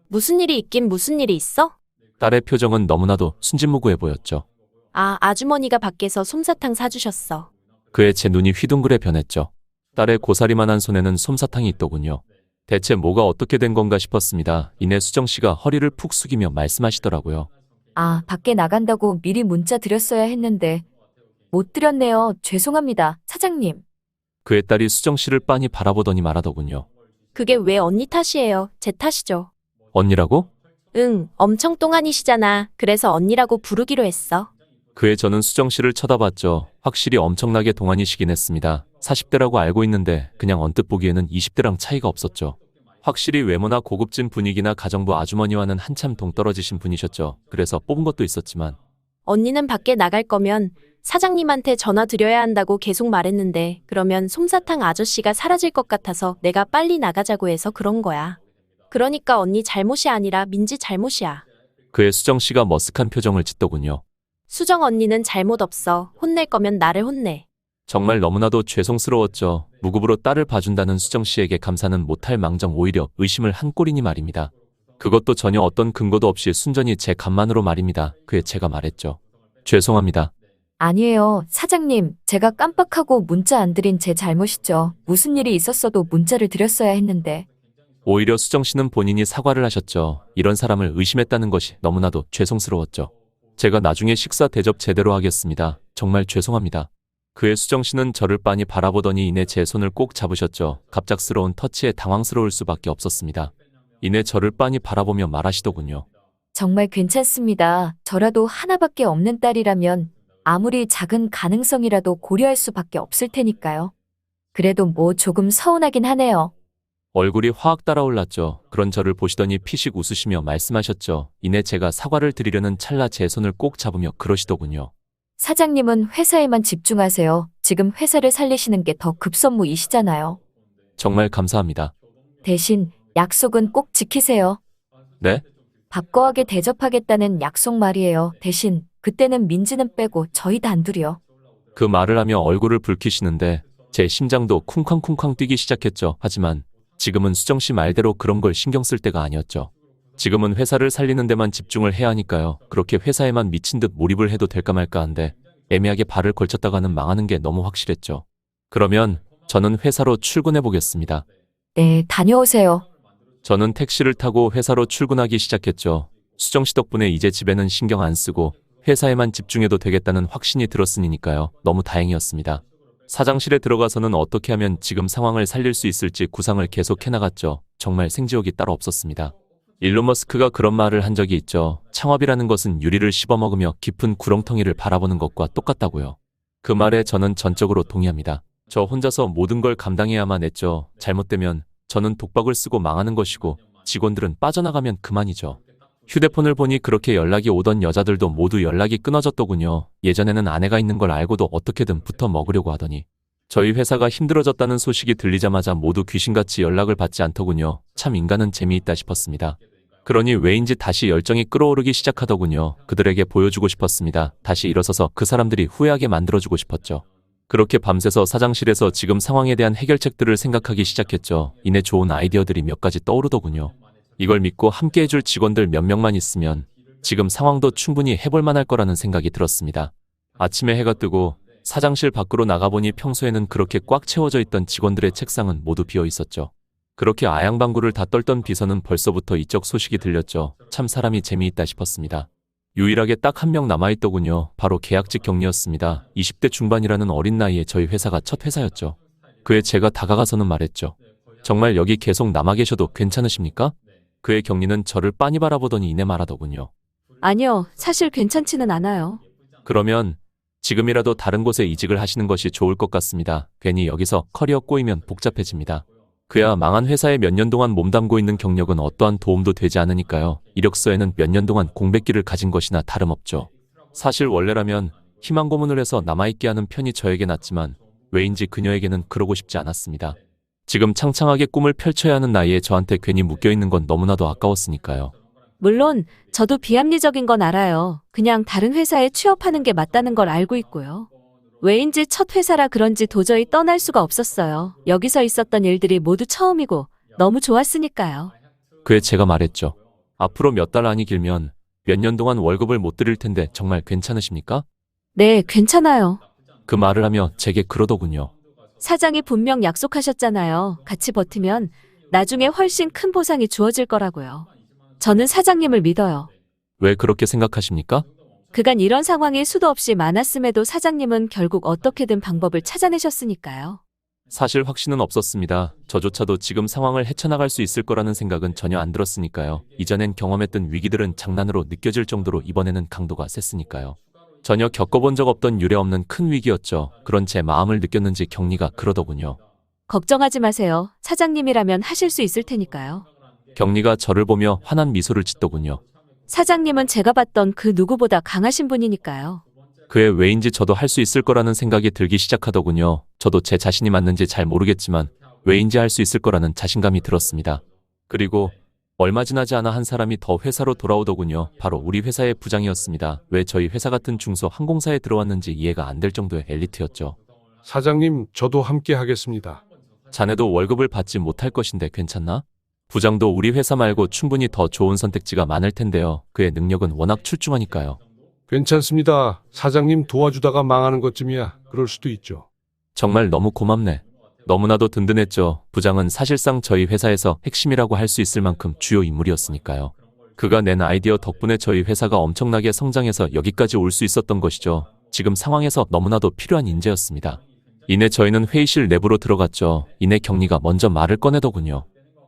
무슨 일이 있긴 무슨 일이 있어? 딸의 표정은 너무나도 순진무구해 보였죠. 아, 아주머니가 밖에서 솜사탕 사주셨어. 그의 제 눈이 휘둥그레 변했죠. 딸의 고사리만한 손에는 솜사탕이 있더군요. 대체 뭐가 어떻게 된 건가 싶었습니다. 이내 수정씨가 허리를 푹 숙이며 말씀하시더라고요. 아, 밖에 나간다고 미리 문자 드렸어야 했는데 못 드렸네요. 죄송합니다, 사장님. 그의 딸이 수정씨를 빤히 바라보더니 말하더군요. 그게 왜 언니 탓이에요? 제 탓이죠. 언니라고? 응, 엄청 똥아니시잖아. 그래서 언니라고 부르기로 했어. 그의 저는 수정씨를 쳐다봤죠. 확실히 엄청나게 동안이시긴 했습니다. 40대라고 알고 있는데 그냥 언뜻 보기에는 20대랑 차이가 없었죠. 확실히 외모나 고급진 분위기나 가정부 아주머니와는 한참 동떨어지신 분이셨죠. 그래서 뽑은 것도 있었지만 언니는 밖에 나갈 거면 사장님한테 전화 드려야 한다고 계속 말했는데 그러면 솜사탕 아저씨가 사라질 것 같아서 내가 빨리 나가자고 해서 그런 거야. 그러니까 언니 잘못이 아니라 민지 잘못이야. 그의 수정씨가 머쓱한 표정을 짓더군요. 수정 언니는 잘못 없어. 혼낼 거면 나를 혼내. 정말 너무나도 죄송스러웠죠. 무급으로 딸을 봐준다는 수정씨에게 감사는 못할 망정 오히려 의심을 한 꼴이니 말입니다. 그것도 전혀 어떤 근거도 없이 순전히 제 간만으로 말입니다. 그에 제가 말했죠. 죄송합니다. 아니에요. 사장님, 제가 깜빡하고 문자 안 드린 제 잘못이죠. 무슨 일이 있었어도 문자를 드렸어야 했는데. 오히려 수정 씨는 본인이 사과를 하셨죠. 이런 사람을 의심했다는 것이 너무나도 죄송스러웠죠. 제가 나중에 식사 대접 제대로 하겠습니다. 정말 죄송합니다. 그의 수정 씨는 저를 빤히 바라보더니 이내 제 손을 꼭 잡으셨죠. 갑작스러운 터치에 당황스러울 수밖에 없었습니다. 이내 저를 빤히 바라보며 말하시더군요. 정말 괜찮습니다. 저라도 하나밖에 없는 딸이라면 아무리 작은 가능성이라도 고려할 수밖에 없을 테니까요. 그래도 뭐 조금 서운하긴 하네요. 얼굴이 화학 달아올랐죠. 그런 저를 보시더니 피식 웃으시며 말씀하셨죠. 이내 제가 사과를 드리려는 찰나 제 손을 꼭 잡으며 그러시더군요. 사장님은 회사에만 집중하세요. 지금 회사를 살리시는 게 더 급선무이시잖아요. 정말 감사합니다. 대신 약속은 꼭 지키세요. 네? 밥 거하게 대접하겠다는 약속 말이에요. 대신 그때는 민지는 빼고 저희 단둘이요. 그 말을 하며 얼굴을 붉히시는데 제 심장도 쿵쾅쿵쾅 뛰기 시작했죠. 하지만 지금은 수정 씨 말대로 그런 걸 신경 쓸 때가 아니었죠. 지금은 회사를 살리는 데만 집중을 해야 하니까요. 그렇게 회사에만 미친 듯 몰입을 해도 될까 말까 한데 애매하게 발을 걸쳤다가는 망하는 게 너무 확실했죠. 그러면 저는 회사로 출근해 보겠습니다. 네, 다녀오세요. 저는 택시를 타고 회사로 출근하기 시작했죠. 수정 씨 덕분에 이제 집에는 신경 안 쓰고 회사에만 집중해도 되겠다는 확신이 들었으니까요. 너무 다행이었습니다. 사장실에 들어가서는 어떻게 하면 지금 상황을 살릴 수 있을지 구상을 계속 해나갔죠. 정말 생지옥이 따로 없었습니다. 일론 머스크가 그런 말을 한 적이 있죠. 창업이라는 것은 유리를 씹어먹으며 깊은 구렁텅이를 바라보는 것과 똑같다고요. 그 말에 저는 전적으로 동의합니다. 저 혼자서 모든 걸 감당해야만 했죠. 잘못되면 저는 독박을 쓰고 망하는 것이고 직원들은 빠져나가면 그만이죠. 휴대폰을 보니 그렇게 연락이 오던 여자들도 모두 연락이 끊어졌더군요. 예전에는 아내가 있는 걸 알고도 어떻게든 붙어 먹으려고 하더니 저희 회사가 힘들어졌다는 소식이 들리자마자 모두 귀신같이 연락을 받지 않더군요. 참 인간은 재미있다 싶었습니다. 그러니 왜인지 다시 열정이 끓어오르기 시작하더군요. 그들에게 보여주고 싶었습니다. 다시 일어서서 그 사람들이 후회하게 만들어주고 싶었죠. 그렇게 밤새서 사장실에서 지금 상황에 대한 해결책들을 생각하기 시작했죠. 이내 좋은 아이디어들이 몇 가지 떠오르더군요. 이걸 믿고 함께 해줄 직원들 몇 명만 있으면 지금 상황도 충분히 해볼 만할 거라는 생각이 들었습니다. 아침에 해가 뜨고 사장실 밖으로 나가보니 평소에는 그렇게 꽉 채워져 있던 직원들의 책상은 모두 비어 있었죠. 그렇게 아양방구를 다 떨던 비서는 벌써부터 이적 소식이 들렸죠. 참 사람이 재미있다 싶었습니다. 유일하게 딱 한 명 남아있더군요. 바로 계약직 경리였습니다. 20대 중반이라는 어린 나이에 저희 회사가 첫 회사였죠. 그에 제가 다가가서는 말했죠. 정말 여기 계속 남아 계셔도 괜찮으십니까? 그의 경리는 저를 빤히 바라보더니 이내 말하더군요. 아니요, 사실 괜찮지는 않아요. 그러면 지금이라도 다른 곳에 이직을 하시는 것이 좋을 것 같습니다. 괜히 여기서 커리어 꼬이면 복잡해집니다. 그야 망한 회사에 몇 년 동안 몸담고 있는 경력은 어떠한 도움도 되지 않으니까요. 이력서에는 몇 년 동안 공백기를 가진 것이나 다름없죠. 사실 원래라면 희망 고문을 해서 남아있게 하는 편이 저에게 낫지만 왜인지 그녀에게는 그러고 싶지 않았습니다. 지금 창창하게 꿈을 펼쳐야 하는 나이에 저한테 괜히 묶여있는 건 너무나도 아까웠으니까요. 물론 저도 비합리적인 건 알아요. 그냥 다른 회사에 취업하는 게 맞다는 걸 알고 있고요. 왜인지 첫 회사라 그런지 도저히 떠날 수가 없었어요. 여기서 있었던 일들이 모두 처음이고 너무 좋았으니까요. 그에 제가 말했죠. 앞으로 몇 달 안이 길면 몇 년 동안 월급을 못 드릴 텐데 정말 괜찮으십니까? 네, 괜찮아요. 그 말을 하며 제게 그러더군요. 사장이 분명 약속하셨잖아요. 같이 버티면 나중에 훨씬 큰 보상이 주어질 거라고요. 저는 사장님을 믿어요. 왜 그렇게 생각하십니까? 그간 이런 상황이 수도 없이 많았음에도 사장님은 결국 어떻게든 방법을 찾아내셨으니까요. 사실 확신은 없었습니다. 저조차도 지금 상황을 헤쳐나갈 수 있을 거라는 생각은 전혀 안 들었으니까요. 이전엔 경험했던 위기들은 장난으로 느껴질 정도로 이번에는 강도가 셌으니까요. 전혀 겪어본 적 없던 유례없는 큰 위기였죠. 그런 제 마음을 느꼈는지 경리가 그러더군요. 걱정하지 마세요. 사장님이라면 하실 수 있을 테니까요. 경리가 저를 보며 환한 미소를 짓더군요. 사장님은 제가 봤던 그 누구보다 강하신 분이니까요. 그의 왜인지 저도 할 수 있을 거라는 생각이 들기 시작하더군요. 저도 제 자신이 맞는지 잘 모르겠지만 왜인지 할 수 있을 거라는 자신감이 들었습니다. 그리고 얼마 지나지 않아 한 사람이 더 회사로 돌아오더군요. 바로 우리 회사의 부장이었습니다. 왜 저희 회사 같은 중소 항공사에 들어왔는지 이해가 안 될 정도의 엘리트였죠. 사장님, 저도 함께 하겠습니다. 자네도 월급을 받지 못할 것인데 괜찮나? 부장도 우리 회사 말고 충분히 더 좋은 선택지가 많을 텐데요. 그의 능력은 워낙 출중하니까요. 괜찮습니다. 사장님 도와주다가 망하는 것쯤이야. 그럴 수도 있죠. 정말 너무 고맙네. 너무나도 든든했죠. 부장은 사실상 저희 회사에서 핵심이라고 할 수 있을 만큼 주요 인물이었으니까요. 그가 낸 아이디어 덕분에 저희 회사가 엄청나게 성장해서 여기까지 올 수 있었던 것이죠. 지금 상황에서 너무나도 필요한 인재였습니다. 이내 저희는 회의실 내부로 들어갔죠. 이내 경리가 먼저 말을 꺼내더군요.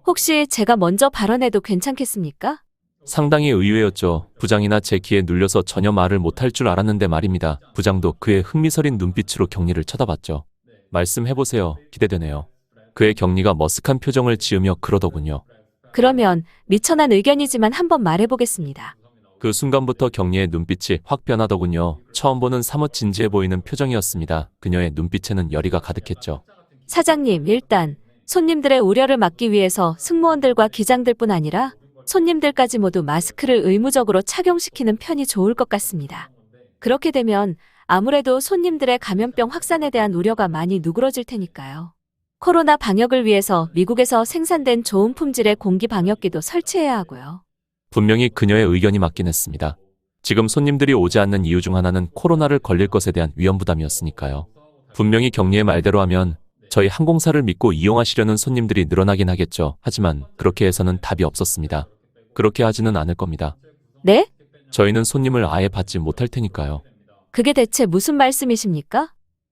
혹시 제가 먼저 발언해도 괜찮겠습니까? 상당히 의외였죠. 부장이나 제 귀에 눌려서 전혀 말을 못할 줄 알았는데 말입니다. 부장도 그의 흥미서린 눈빛으로 경리를 쳐다봤죠. 말씀해보세요. 기대되네요. 그의 경리가 머쓱한 표정을 지으며 그러더군요. 그러면 미천한 의견이지만 한번 말해보겠습니다. 그 순간부터 경리의 눈빛이 확 변하더군요. 처음 보는 사뭇 진지해 보이는 표정이었습니다. 그녀의 눈빛에는 열의가 가득했죠. 사장님, 일단 손님들의 우려를 막기 위해서 승무원들과 기장들뿐 아니라 손님들까지 모두 마스크를 의무적으로 착용시키는 편이 좋을 것 같습니다. 그렇게 되면 아무래도 손님들의 감염병 확산에 대한 우려가 많이 누그러질 테니까요. 코로나 방역을 위해서 미국에서 생산된 좋은 품질의 공기 방역기도 설치해야 하고요. 분명히 그녀의 의견이 맞긴 했습니다. 지금 손님들이 오지 않는 이유 중 하나는 코로나를 걸릴 것에 대한 위험 부담이었으니까요. 분명히 경리의 말대로 하면 저희 항공사를 믿고 이용하시려는 손님들이 늘어나긴 하겠죠. 하지만 그렇게 해서는 답이 없었습니다. 그렇게 하지는 않을 겁니다. 네? 저희는 손님을 아예 받지 못할 테니까요. 그게 대체 무슨 말씀이십니까?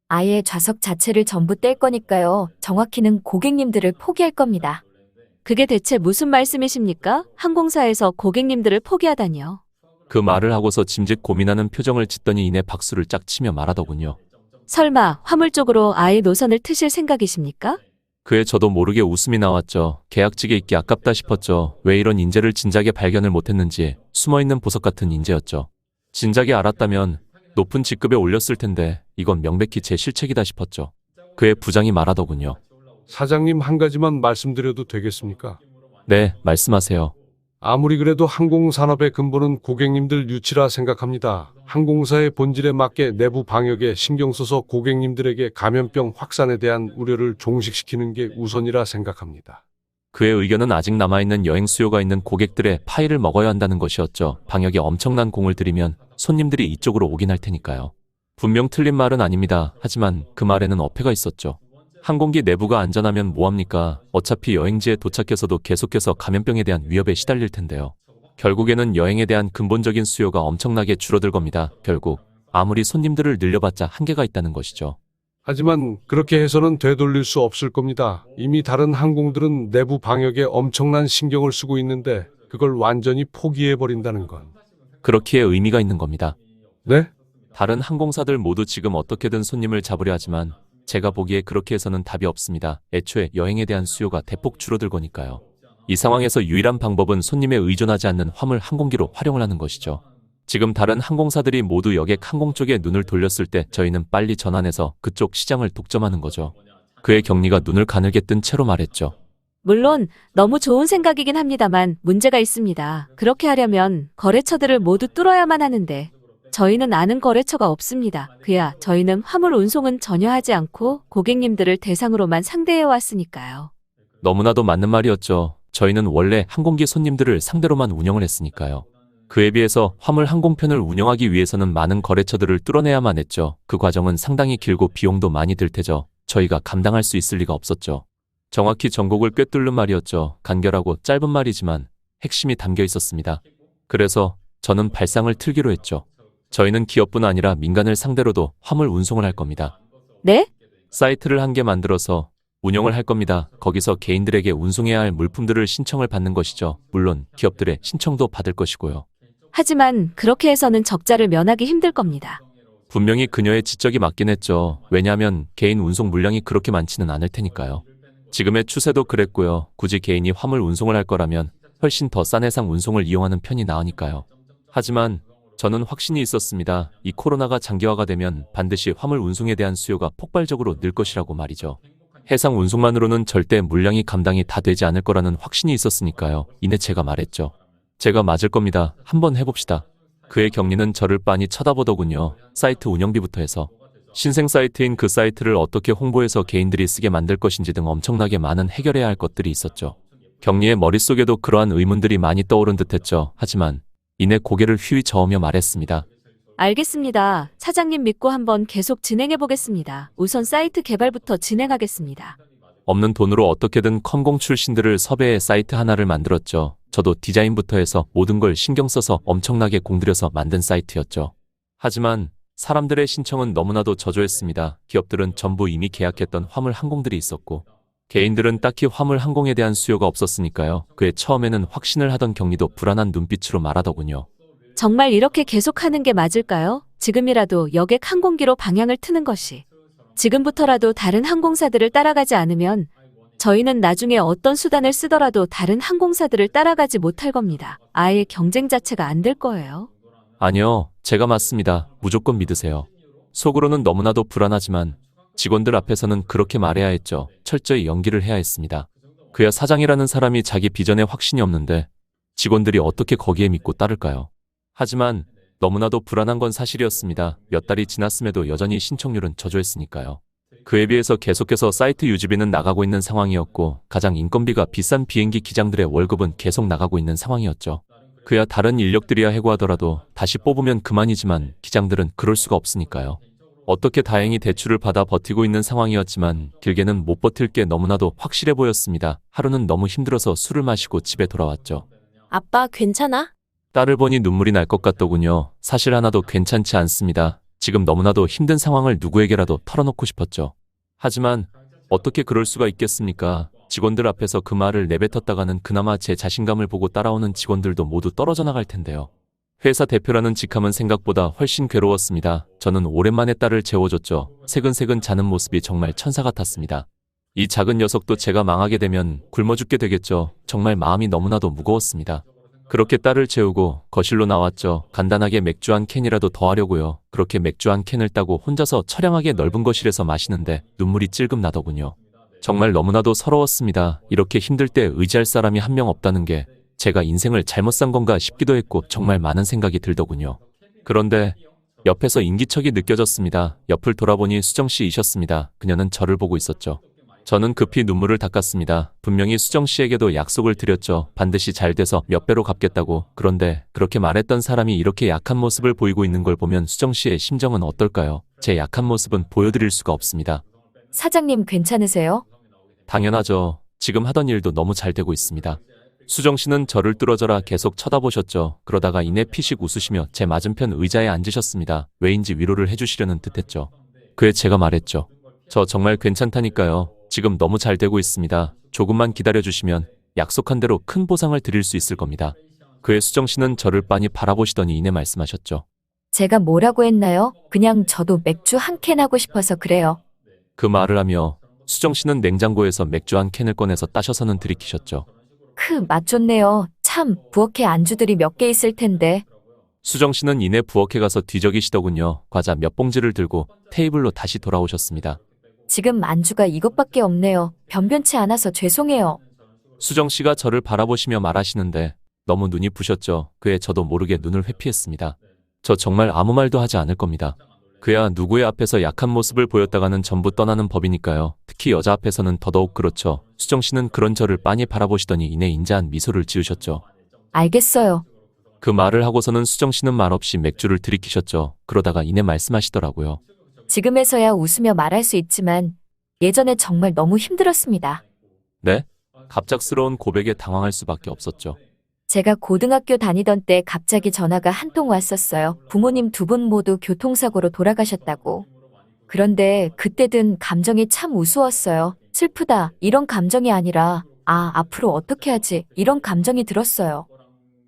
아예 좌석 자체를 전부 뗄 거니까요. 정확히는 고객님들을 포기할 겁니다. 그게 대체 무슨 말씀이십니까? 항공사에서 고객님들을 포기하다니요. 그 말을 하고서 짐짓 고민하는 표정을 짓더니 이내 박수를 짝 치며 말하더군요. 설마 화물 쪽으로 아예 노선을 트실 생각이십니까? 그에 저도 모르게 웃음이 나왔죠. 계약직에 있기 아깝다 싶었죠. 왜 이런 인재를 진작에 발견을 못했는지. 숨어있는 보석 같은 인재였죠. 진작에 알았다면 높은 직급에 올렸을 텐데 이건 명백히 제 실책이다 싶었죠. 그의 부장이 말하더군요. 사장님 한 가지만 말씀드려도 되겠습니까? 네, 말씀하세요. 아무리 그래도 항공산업의 근본은 고객님들 유치라 생각합니다. 항공사의 본질에 맞게 내부 방역에 신경 써서 고객님들에게 감염병 확산에 대한 우려를 종식시키는 게 우선이라 생각합니다. 그의 의견은 아직 남아있는 여행 수요가 있는 고객들의 파이를 먹어야 한다는 것이었죠. 방역에 엄청난 공을 들이면 손님들이 이쪽으로 오긴 할 테니까요. 분명 틀린 말은 아닙니다. 하지만 그 말에는 어폐가 있었죠. 항공기 내부가 안전하면 뭐합니까? 어차피 여행지에 도착해서도 계속해서 감염병에 대한 위협에 시달릴 텐데요. 결국에는 여행에 대한 근본적인 수요가 엄청나게 줄어들 겁니다. 결국 아무리 손님들을 늘려봤자 한계가 있다는 것이죠. 하지만 그렇게 해서는 되돌릴 수 없을 겁니다. 이미 다른 항공들은 내부 방역에 엄청난 신경을 쓰고 있는데 그걸 완전히 포기해버린다는 건. 그렇기에 의미가 있는 겁니다. 네? 다른 항공사들 모두 지금 어떻게든 손님을 잡으려 하지만 제가 보기에 그렇게 해서는 답이 없습니다. 애초에 여행에 대한 수요가 대폭 줄어들 거니까요. 이 상황에서 유일한 방법은 손님에 의존하지 않는 화물 항공기로 활용을 하는 것이죠. 지금 다른 항공사들이 모두 여객 항공 쪽에 눈을 돌렸을 때 저희는 빨리 전환해서 그쪽 시장을 독점하는 거죠. 그의 경리가 눈을 가늘게 뜬 채로 말했죠. 물론 너무 좋은 생각이긴 합니다만 문제가 있습니다. 그렇게 하려면 거래처들을 모두 뚫어야만 하는데 저희는 아는 거래처가 없습니다. 그야 저희는 화물 운송은 전혀 하지 않고 고객님들을 대상으로만 상대해 왔으니까요. 너무나도 맞는 말이었죠. 저희는 원래 항공기 손님들을 상대로만 운영을 했으니까요. 그에 비해서 화물 항공편을 운영하기 위해서는 많은 거래처들을 뚫어내야만 했죠. 그 과정은 상당히 길고 비용도 많이 들 테죠. 저희가 감당할 수 있을 리가 없었죠. 정확히 전곡을 꿰뚫는 말이었죠. 간결하고 짧은 말이지만 핵심이 담겨 있었습니다. 그래서 저는 발상을 틀기로 했죠. 저희는 기업뿐 아니라 민간을 상대로도 화물 운송을 할 겁니다. 네? 사이트를 한 개 만들어서 운영을 할 겁니다. 거기서 개인들에게 운송해야 할 물품들을 신청을 받는 것이죠. 물론 기업들의 신청도 받을 것이고요. 하지만 그렇게 해서는 적자를 면하기 힘들 겁니다. 분명히 그녀의 지적이 맞긴 했죠. 왜냐하면 개인 운송 물량이 그렇게 많지는 않을 테니까요. 지금의 추세도 그랬고요. 굳이 개인이 화물 운송을 할 거라면 훨씬 더 싼 해상 운송을 이용하는 편이 나으니까요. 하지만 저는 확신이 있었습니다. 이 코로나가 장기화가 되면 반드시 화물 운송에 대한 수요가 폭발적으로 늘 것이라고 말이죠. 해상 운송만으로는 절대 물량이 감당이 다 되지 않을 거라는 확신이 있었으니까요. 이내 제가 말했죠. 제가 맞을 겁니다. 한번 해봅시다. 그의 경리는 저를 빤히 쳐다보더군요. 사이트 운영비부터 해서 신생 사이트인 그 사이트를 어떻게 홍보해서 개인들이 쓰게 만들 것인지 등 엄청나게 많은 해결해야 할 것들이 있었죠. 경리의 머릿속에도 그러한 의문들이 많이 떠오른 듯했죠. 하지만 이내 고개를 휘휘 저으며 말했습니다. 알겠습니다. 사장님 믿고 한번 계속 진행해 보겠습니다. 우선 사이트 개발부터 진행하겠습니다. 없는 돈으로 어떻게든 컴공 출신들을 섭외해 사이트 하나를 만들었죠. 저도 디자인부터 해서 모든 걸 신경 써서 엄청나게 공들여서 만든 사이트였죠. 하지만 사람들의 신청은 너무나도 저조했습니다. 기업들은 전부 이미 계약했던 화물 항공들이 있었고 개인들은 딱히 화물 항공에 대한 수요가 없었으니까요. 그에 처음에는 확신을 하던 경리도 불안한 눈빛으로 말하더군요. 정말 이렇게 계속하는 게 맞을까요? 지금이라도 여객 항공기로 방향을 트는 것이. 지금부터라도 다른 항공사들을 따라가지 않으면 저희는 나중에 어떤 수단을 쓰더라도 다른 항공사들을 따라가지 못할 겁니다. 아예 경쟁 자체가 안 될 거예요. 아니요, 제가 맞습니다. 무조건 믿으세요. 속으로는 너무나도 불안하지만 직원들 앞에서는 그렇게 말해야 했죠. 철저히 연기를 해야 했습니다. 그야 사장이라는 사람이 자기 비전에 확신이 없는데 직원들이 어떻게 거기에 믿고 따를까요? 하지만 너무나도 불안한 건 사실이었습니다. 몇 달이 지났음에도 여전히 신청률은 저조했으니까요. 그에 비해서 계속해서 사이트 유지비는 나가고 있는 상황이었고 가장 인건비가 비싼 비행기 기장들의 월급은 계속 나가고 있는 상황이었죠. 그야 다른 인력들이야 해고하더라도 다시 뽑으면 그만이지만 기장들은 그럴 수가 없으니까요. 어떻게 다행히 대출을 받아 버티고 있는 상황이었지만 길게는 못 버틸 게 너무나도 확실해 보였습니다. 하루는 너무 힘들어서 술을 마시고 집에 돌아왔죠. 아빠, 괜찮아? 딸을 보니 눈물이 날 것 같더군요. 사실 하나도 괜찮지 않습니다. 지금 너무나도 힘든 상황을 누구에게라도 털어놓고 싶었죠. 하지만 어떻게 그럴 수가 있겠습니까? 직원들 앞에서 그 말을 내뱉었다가는 그나마 제 자신감을 보고 따라오는 직원들도 모두 떨어져 나갈 텐데요. 회사 대표라는 직함은 생각보다 훨씬 괴로웠습니다. 저는 오랜만에 딸을 재워줬죠. 새근새근 자는 모습이 정말 천사 같았습니다. 이 작은 녀석도 제가 망하게 되면 굶어 죽게 되겠죠. 정말 마음이 너무나도 무거웠습니다. 그렇게 딸을 재우고 거실로 나왔죠. 간단하게 맥주 한 캔이라도 더 하려고요. 그렇게 맥주 한 캔을 따고 혼자서 처량하게 넓은 거실에서 마시는데 눈물이 찔끔 나더군요. 정말 너무나도 서러웠습니다. 이렇게 힘들 때 의지할 사람이 한 명 없다는 게 제가 인생을 잘못 산 건가 싶기도 했고 정말 많은 생각이 들더군요. 그런데 옆에서 인기척이 느껴졌습니다. 옆을 돌아보니 수정씨이셨습니다. 그녀는 저를 보고 있었죠. 저는 급히 눈물을 닦았습니다. 분명히 수정씨에게도 약속을 드렸죠. 반드시 잘 돼서 몇 배로 갚겠다고. 그런데 그렇게 말했던 사람이 이렇게 약한 모습을 보이고 있는 걸 보면 수정씨의 심정은 어떨까요? 제 약한 모습은 보여드릴 수가 없습니다. 사장님 괜찮으세요? 당연하죠. 지금 하던 일도 너무 잘 되고 있습니다. 수정씨는 저를 뚫어져라 계속 쳐다보셨죠. 그러다가 이내 피식 웃으시며 제 맞은편 의자에 앉으셨습니다. 왜인지 위로를 해주시려는 듯했죠. 그에 제가 말했죠. 저 정말 괜찮다니까요. 지금 너무 잘 되고 있습니다. 조금만 기다려주시면 약속한 대로 큰 보상을 드릴 수 있을 겁니다. 그의 수정씨는 저를 빤히 바라보시더니 이내 말씀하셨죠. 제가 뭐라고 했나요? 그냥 저도 맥주 한 캔 하고 싶어서 그래요. 그 말을 하며 수정씨는 냉장고에서 맥주 한 캔을 꺼내서 따셔서는 들이키셨죠. 맛 좋네요. 참, 부엌에 안주들이 몇 개 있을 텐데. 수정씨는 이내 부엌에 가서 뒤적이시더군요. 과자 몇 봉지를 들고 테이블로 다시 돌아오셨습니다. 지금 안주가 이것밖에 없네요. 변변치 않아서 죄송해요. 수정씨가 저를 바라보시며 말하시는데 너무 눈이 부셨죠. 그에 저도 모르게 눈을 회피했습니다. 저 정말 아무 말도 하지 않을 겁니다. 그야 누구의 앞에서 약한 모습을 보였다가는 전부 떠나는 법이니까요. 특히 여자 앞에서는 더더욱 그렇죠. 수정씨는 그런 저를 빤히 바라보시더니 이내 인자한 미소를 지으셨죠. 알겠어요. 그 말을 하고서는 수정씨는 말없이 맥주를 들이키셨죠. 그러다가 이내 말씀하시더라고요. 지금에서야 웃으며 말할 수 있지만 예전에 정말 너무 힘들었습니다. 네? 갑작스러운 고백에 당황할 수밖에 없었죠. 제가 고등학교 다니던 때 갑자기 전화가 한 통 왔었어요. 부모님 두 분 모두 교통사고로 돌아가셨다고. 그런데 그때 든 감정이 참 우스웠어요. 슬프다, 이런 감정이 아니라 앞으로 어떻게 하지, 이런 감정이 들었어요.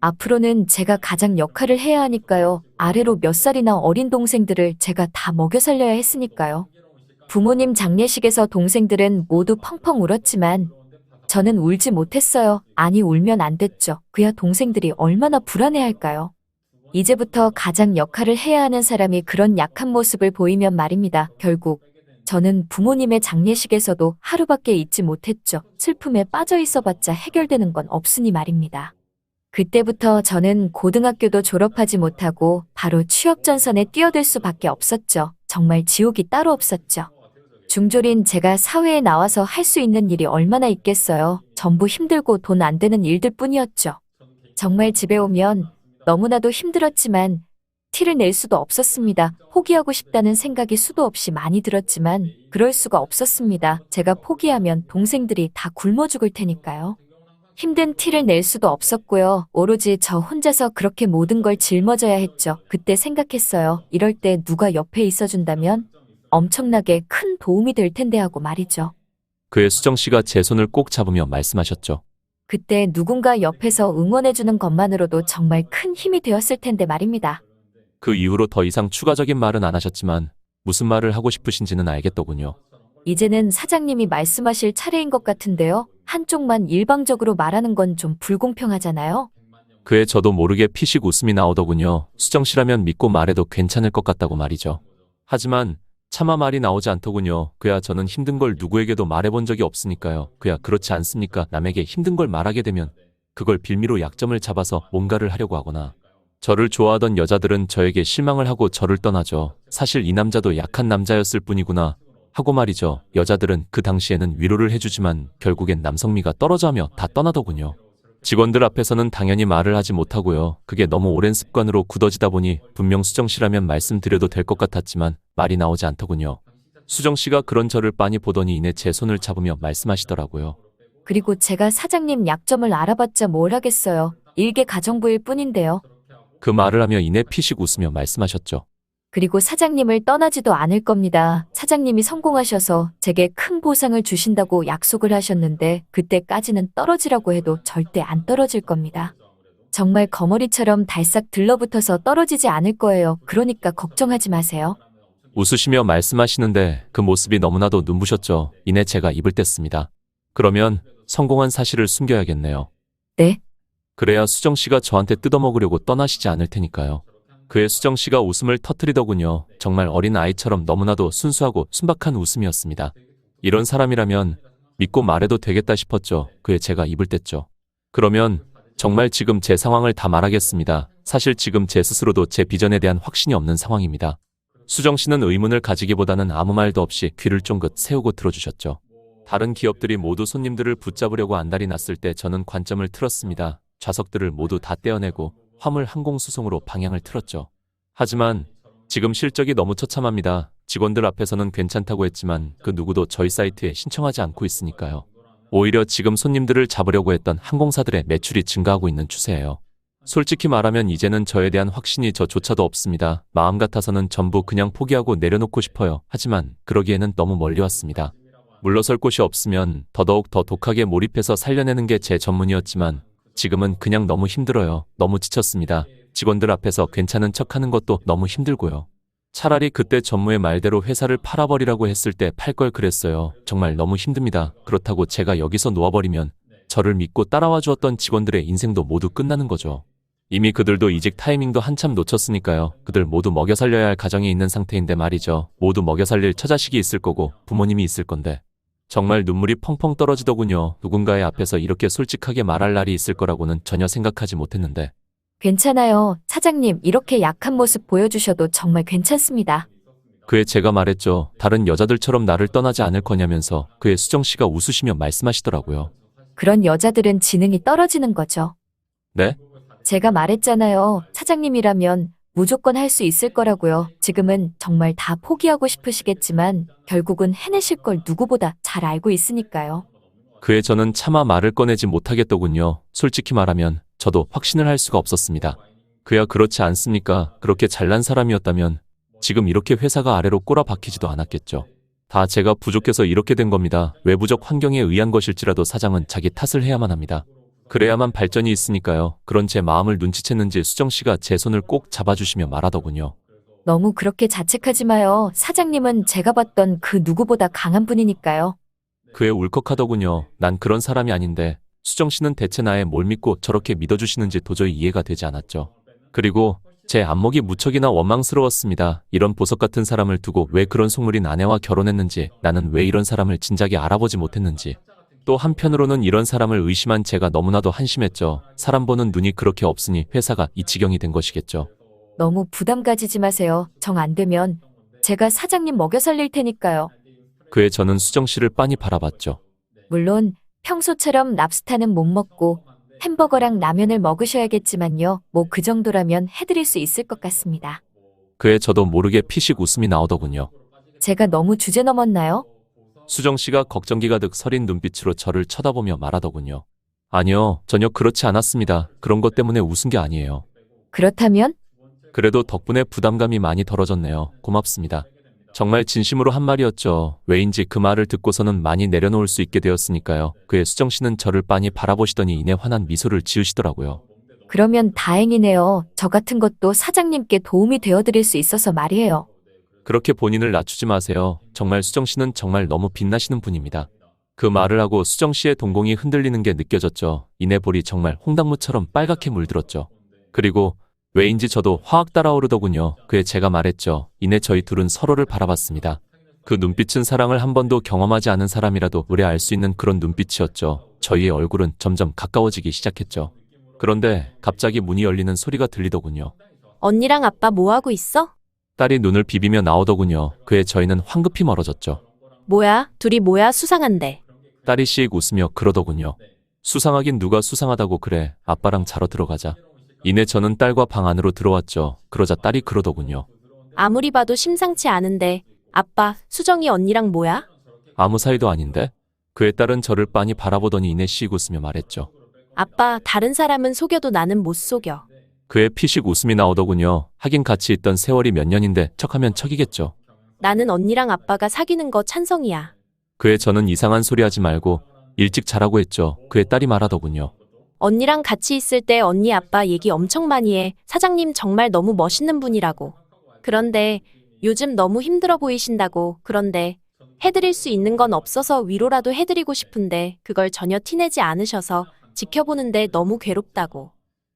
앞으로는 제가 가장 역할을 해야 하니까요. 아래로 몇 살이나 어린 동생들을 제가 다 먹여 살려야 했으니까요. 부모님 장례식에서 동생들은 모두 펑펑 울었지만 저는 울지 못했어요. 아니, 울면 안 됐죠. 그야 동생들이 얼마나 불안해할까요? 이제부터 가장 역할을 해야 하는 사람이 그런 약한 모습을 보이면 말입니다. 결국 저는 부모님의 장례식에서도 하루밖에 있지 못했죠. 슬픔에 빠져 있어봤자 해결되는 건 없으니 말입니다. 그때부터 저는 고등학교도 졸업하지 못하고 바로 취업 전선에 뛰어들 수밖에 없었죠. 정말 지옥이 따로 없었죠. 중졸인 제가 사회에 나와서 할 수 있는 일이 얼마나 있겠어요. 전부 힘들고 돈 안 되는 일들 뿐이었죠. 정말 집에 오면 너무나도 힘들었지만 티를 낼 수도 없었습니다. 포기하고 싶다는 생각이 수도 없이 많이 들었지만 그럴 수가 없었습니다. 제가 포기하면 동생들이 다 굶어 죽을 테니까요. 힘든 티를 낼 수도 없었고요. 오로지 저 혼자서 그렇게 모든 걸 짊어져야 했죠. 그때 생각했어요. 이럴 때 누가 옆에 있어준다면 엄청나게 큰 도움이 될 텐데 하고 말이죠. 그의 수정 씨가 제 손을 꼭 잡으며 말씀하셨죠. 그때 누군가 옆에서 응원해주는 것만으로도 정말 큰 힘이 되었을 텐데 말입니다. 그 이후로 더 이상 추가적인 말은 안 하셨지만 무슨 말을 하고 싶으신지는 알겠더군요. 이제는 사장님이 말씀하실 차례인 것 같은데요. 한쪽만 일방적으로 말하는 건 좀 불공평하잖아요. 그에 저도 모르게 피식 웃음이 나오더군요. 수정 씨라면 믿고 말해도 괜찮을 것 같다고 말이죠. 하지만 차마 말이 나오지 않더군요. 그야 저는 힘든 걸 누구에게도 말해본 적이 없으니까요. 그야 그렇지 않습니까? 남에게 힘든 걸 말하게 되면 그걸 빌미로 약점을 잡아서 뭔가를 하려고 하거나 저를 좋아하던 여자들은 저에게 실망을 하고 저를 떠나죠. 사실 이 남자도 약한 남자였을 뿐이구나 하고 말이죠. 여자들은 그 당시에는 위로를 해주지만 결국엔 남성미가 떨어져하며 다 떠나더군요. 직원들 앞에서는 당연히 말을 하지 못하고요. 그게 너무 오랜 습관으로 굳어지다 보니 분명 수정 씨라면 말씀드려도 될 것 같았지만 말이 나오지 않더군요. 수정 씨가 그런 저를 빤히 보더니 이내 제 손을 잡으며 말씀하시더라고요. 그리고 제가 사장님 약점을 알아봤자 뭘 하겠어요. 일개 가정부일 뿐인데요. 그 말을 하며 이내 피식 웃으며 말씀하셨죠. 그리고 사장님을 떠나지도 않을 겁니다. 사장님이 성공하셔서 제게 큰 보상을 주신다고 약속을 하셨는데 그때까지는 떨어지라고 해도 절대 안 떨어질 겁니다. 정말 거머리처럼 달싹 들러붙어서 떨어지지 않을 거예요. 그러니까 걱정하지 마세요. 웃으시며 말씀하시는데 그 모습이 너무나도 눈부셨죠. 이내 제가 입을 뗐습니다. 그러면 성공한 사실을 숨겨야겠네요. 네? 그래야 수정 씨가 저한테 뜯어먹으려고 떠나시지 않을 테니까요. 그의 수정 씨가 웃음을 터뜨리더군요. 정말 어린 아이처럼 너무나도 순수하고 순박한 웃음이었습니다. 이런 사람이라면 믿고 말해도 되겠다 싶었죠. 그에 제가 입을 뗐죠. 그러면 정말 지금 제 상황을 다 말하겠습니다. 사실 지금 제 스스로도 제 비전에 대한 확신이 없는 상황입니다. 수정 씨는 의문을 가지기보다는 아무 말도 없이 귀를 쫑긋 세우고 들어주셨죠. 다른 기업들이 모두 손님들을 붙잡으려고 안달이 났을 때 저는 관점을 틀었습니다. 좌석들을 모두 다 떼어내고 화물 항공수송으로 방향을 틀었죠. 하지만 지금 실적이 너무 처참합니다. 직원들 앞에서는 괜찮다고 했지만 그 누구도 저희 사이트에 신청하지 않고 있으니까요. 오히려 지금 손님들을 잡으려고 했던 항공사들의 매출이 증가하고 있는 추세예요. 솔직히 말하면 이제는 저에 대한 확신이 저조차도 없습니다. 마음 같아서는 전부 그냥 포기하고 내려놓고 싶어요. 하지만 그러기에는 너무 멀리 왔습니다. 물러설 곳이 없으면 더더욱 더 독하게 몰입해서 살려내는 게 제 전문이었지만 지금은 그냥 너무 힘들어요. 너무 지쳤습니다. 직원들 앞에서 괜찮은 척하는 것도 너무 힘들고요. 차라리 그때 전무의 말대로 회사를 팔아버리라고 했을 때 팔 걸 그랬어요. 정말 너무 힘듭니다. 그렇다고 제가 여기서 놓아버리면 저를 믿고 따라와 주었던 직원들의 인생도 모두 끝나는 거죠. 이미 그들도 이직 타이밍도 한참 놓쳤으니까요. 그들 모두 먹여 살려야 할 가정이 있는 상태인데 말이죠. 모두 먹여 살릴 처자식이 있을 거고 부모님이 있을 건데 정말 눈물이 펑펑 떨어지더군요. 누군가의 앞에서 이렇게 솔직하게 말할 날이 있을 거라고는 전혀 생각하지 못했는데. 괜찮아요. 사장님, 이렇게 약한 모습 보여주셔도 정말 괜찮습니다. 그에 제가 말했죠. 다른 여자들처럼 나를 떠나지 않을 거냐면서 그의 수정 씨가 웃으시며 말씀하시더라고요. 그런 여자들은 지능이 떨어지는 거죠. 네? 제가 말했잖아요. 사장님이라면 무조건 할 수 있을 거라고요. 지금은 정말 다 포기하고 싶으시겠지만 결국은 해내실 걸 누구보다 잘 알고 있으니까요. 그에 저는 차마 말을 꺼내지 못하겠더군요. 솔직히 말하면 저도 확신을 할 수가 없었습니다. 그야 그렇지 않습니까? 그렇게 잘난 사람이었다면 지금 이렇게 회사가 아래로 꼬라박히지도 않았겠죠. 다 제가 부족해서 이렇게 된 겁니다. 외부적 환경에 의한 것일지라도 사장은 자기 탓을 해야만 합니다. 그래야만 발전이 있으니까요. 그런 제 마음을 눈치챘는지 수정 씨가 제 손을 꼭 잡아주시며 말하더군요. 너무 그렇게 자책하지 마요. 사장님은 제가 봤던 그 누구보다 강한 분이니까요. 그에 울컥하더군요. 난 그런 사람이 아닌데 수정 씨는 대체 나의 뭘 믿고 저렇게 믿어주시는지 도저히 이해가 되지 않았죠. 그리고 제 안목이 무척이나 원망스러웠습니다. 이런 보석 같은 사람을 두고 왜 그런 속물인 아내와 결혼했는지, 나는 왜 이런 사람을 진작에 알아보지 못했는지. 또 한편으로는 이런 사람을 의심한 제가 너무나도 한심했죠. 사람 보는 눈이 그렇게 없으니 회사가 이 지경이 된 것이겠죠. 너무 부담 가지지 마세요. 정 안 되면 제가 사장님 먹여 살릴 테니까요. 그에 저는 수정 씨를 빤히 바라봤죠. 물론 평소처럼 랍스타는 못 먹고 햄버거랑 라면을 먹으셔야겠지만요. 뭐 그 정도라면 해드릴 수 있을 것 같습니다. 그에 저도 모르게 피식 웃음이 나오더군요. 제가 너무 주제 넘었나요? 수정 씨가 걱정기 가득 서린 눈빛으로 저를 쳐다보며 말하더군요. 아니요, 전혀 그렇지 않았습니다. 그런 것 때문에 웃은 게 아니에요. 그렇다면? 그래도 덕분에 부담감이 많이 덜어졌네요. 고맙습니다. 정말 진심으로 한 말이었죠. 왜인지 그 말을 듣고서는 많이 내려놓을 수 있게 되었으니까요. 그의 수정 씨는 저를 빤히 바라보시더니 이내 환한 미소를 지으시더라고요. 그러면 다행이네요. 저 같은 것도 사장님께 도움이 되어드릴 수 있어서 말이에요. 그렇게 본인을 낮추지 마세요. 정말 수정 씨는 정말 너무 빛나시는 분입니다. 그 말을 하고 수정 씨의 동공이 흔들리는 게 느껴졌죠. 이내 볼이 정말 홍당무처럼 빨갛게 물들었죠. 그리고 왜인지 저도 화학 따라오르더군요. 그에 제가 말했죠. 이내 저희 둘은 서로를 바라봤습니다. 그 눈빛은 사랑을 한 번도 경험하지 않은 사람이라도 오래 알 수 있는 그런 눈빛이었죠. 저희의 얼굴은 점점 가까워지기 시작했죠. 그런데 갑자기 문이 열리는 소리가 들리더군요. 언니랑 아빠 뭐 하고 있어? 딸이 눈을 비비며 나오더군요. 그에 저희는 황급히 멀어졌죠. 뭐야? 둘이 뭐야? 수상한데. 딸이 씩 웃으며 그러더군요. 수상하긴 누가 수상하다고 그래. 아빠랑 자러 들어가자. 이내 저는 딸과 방 안으로 들어왔죠. 그러자 딸이 그러더군요. 아무리 봐도 심상치 않은데. 아빠, 수정이 언니랑 뭐야? 아무 사이도 아닌데? 그의 딸은 저를 빤히 바라보더니 이내 씩 웃으며 말했죠. 아빠, 다른 사람은 속여도 나는 못 속여. 그의 피식 웃음이 나오더군요. 하긴 같이 있던 세월이 몇 년인데 척하면 척이겠죠. 나는 언니랑 아빠가 사귀는 거 찬성이야. 그의 저는 이상한 소리 하지 말고 일찍 자라고 했죠. 그의 딸이 말하더군요. 언니랑 같이 있을 때 언니 아빠 얘기 엄청 많이 해. 사장님 정말 너무 멋있는 분이라고. 그런데 요즘 너무 힘들어 보이신다고. 그런데 해드릴 수 있는 건 없어서 위로라도 해드리고 싶은데 그걸 전혀 티내지 않으셔서 지켜보는데 너무 괴롭다고.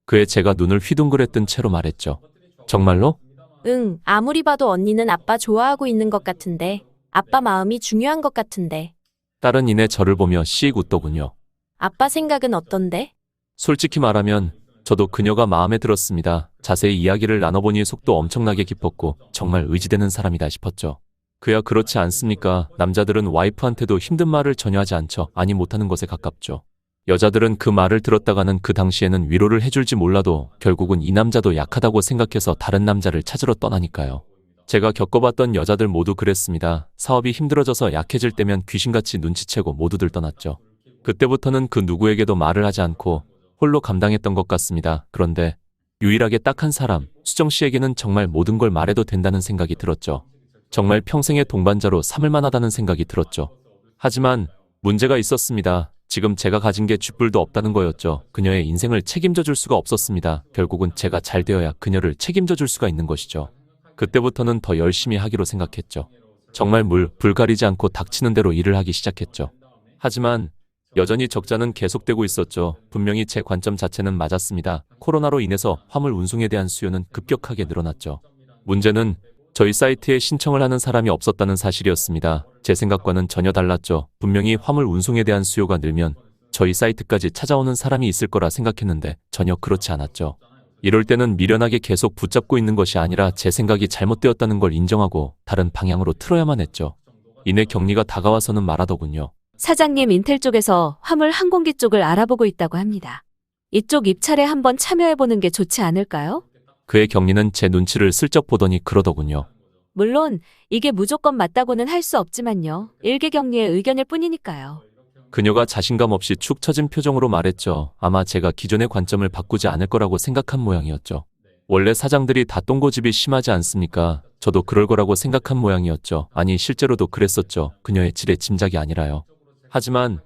그의 제가 눈을 휘둥그레뜬 채로 말했죠. 정말로? 응, 아무리 봐도 언니는 아빠 좋아하고 있는 것 같은데. 아빠 마음이 중요한 것 같은데. 딸은 이내 저를 보며 씩 웃더군요. 아빠 생각은 어떤데? 솔직히 말하면 저도 그녀가 마음에 들었습니다. 자세히 이야기를 나눠보니 속도 엄청나게 깊었고 정말 의지되는 사람이다 싶었죠. 그야 그렇지 않습니까? 남자들은 와이프한테도 힘든 말을 전혀 하지 않죠. 아니 못하는 것에 가깝죠. 여자들은 그 말을 들었다가는 그 당시에는 위로를 해줄지 몰라도 결국은 이 남자도 약하다고 생각해서 다른 남자를 찾으러 떠나니까요. 제가 겪어봤던 여자들 모두 그랬습니다. 사업이 힘들어져서 약해질 때면 귀신같이 눈치채고 모두들 떠났죠. 그때부터는 그 누구에게도 말을 하지 않고 홀로 감당했던 것 같습니다. 그런데 유일하게 딱 한 사람, 수정 씨에게는 정말 모든 걸 말해도 된다는 생각이 들었죠. 정말 평생의 동반자로 삼을 만하다는 생각이 들었죠. 하지만 문제가 있었습니다. 지금 제가 가진 게 쥐뿔도 없다는 거였죠. 그녀의 인생을 책임져 줄 수가 없었습니다. 결국은 제가 잘 되어야 그녀를 책임져 줄 수가 있는 것이죠. 그때부터는 더 열심히 하기로 생각했죠. 정말 불 가리지 않고 닥치는 대로 일을 하기 시작했죠. 하지만 여전히 적자는 계속되고 있었죠. 분명히 제 관점 자체는 맞았습니다. 코로나로 인해서 화물 운송에 대한 수요는 급격하게 늘어났죠. 문제는 저희 사이트에 신청을 하는 사람이 없었다는 사실이었습니다. 제 생각과는 전혀 달랐죠. 분명히 화물 운송에 대한 수요가 늘면 저희 사이트까지 찾아오는 사람이 있을 거라 생각했는데 전혀 그렇지 않았죠. 이럴 때는 미련하게 계속 붙잡고 있는 것이 아니라 제 생각이 잘못되었다는 걸 인정하고 다른 방향으로 틀어야만 했죠. 이내 격리가 다가와서는 말하더군요. 사장님 인텔 쪽에서 화물 항공기 쪽을 알아보고 있다고 합니다. 이쪽 입찰에 한번 참여해보는 게 좋지 않을까요? 그의 격리는 제 눈치를 슬쩍 보더니 그러더군요. 물론 이게 무조건 맞다고는 할 수 없지만요. 일개격리의 의견일 뿐이니까요. 그녀가 자신감 없이 축 처진 표정으로 말했죠. 아마 제가 기존의 관점을 바꾸지 않을 거라고 생각한 모양이었죠. 원래 사장들이 다 똥고집이 심하지 않습니까? 저도 그럴 거라고 생각한 모양이었죠. 아니 실제로도 그랬었죠. 그녀의 질의 짐작이 아니라요. 하지만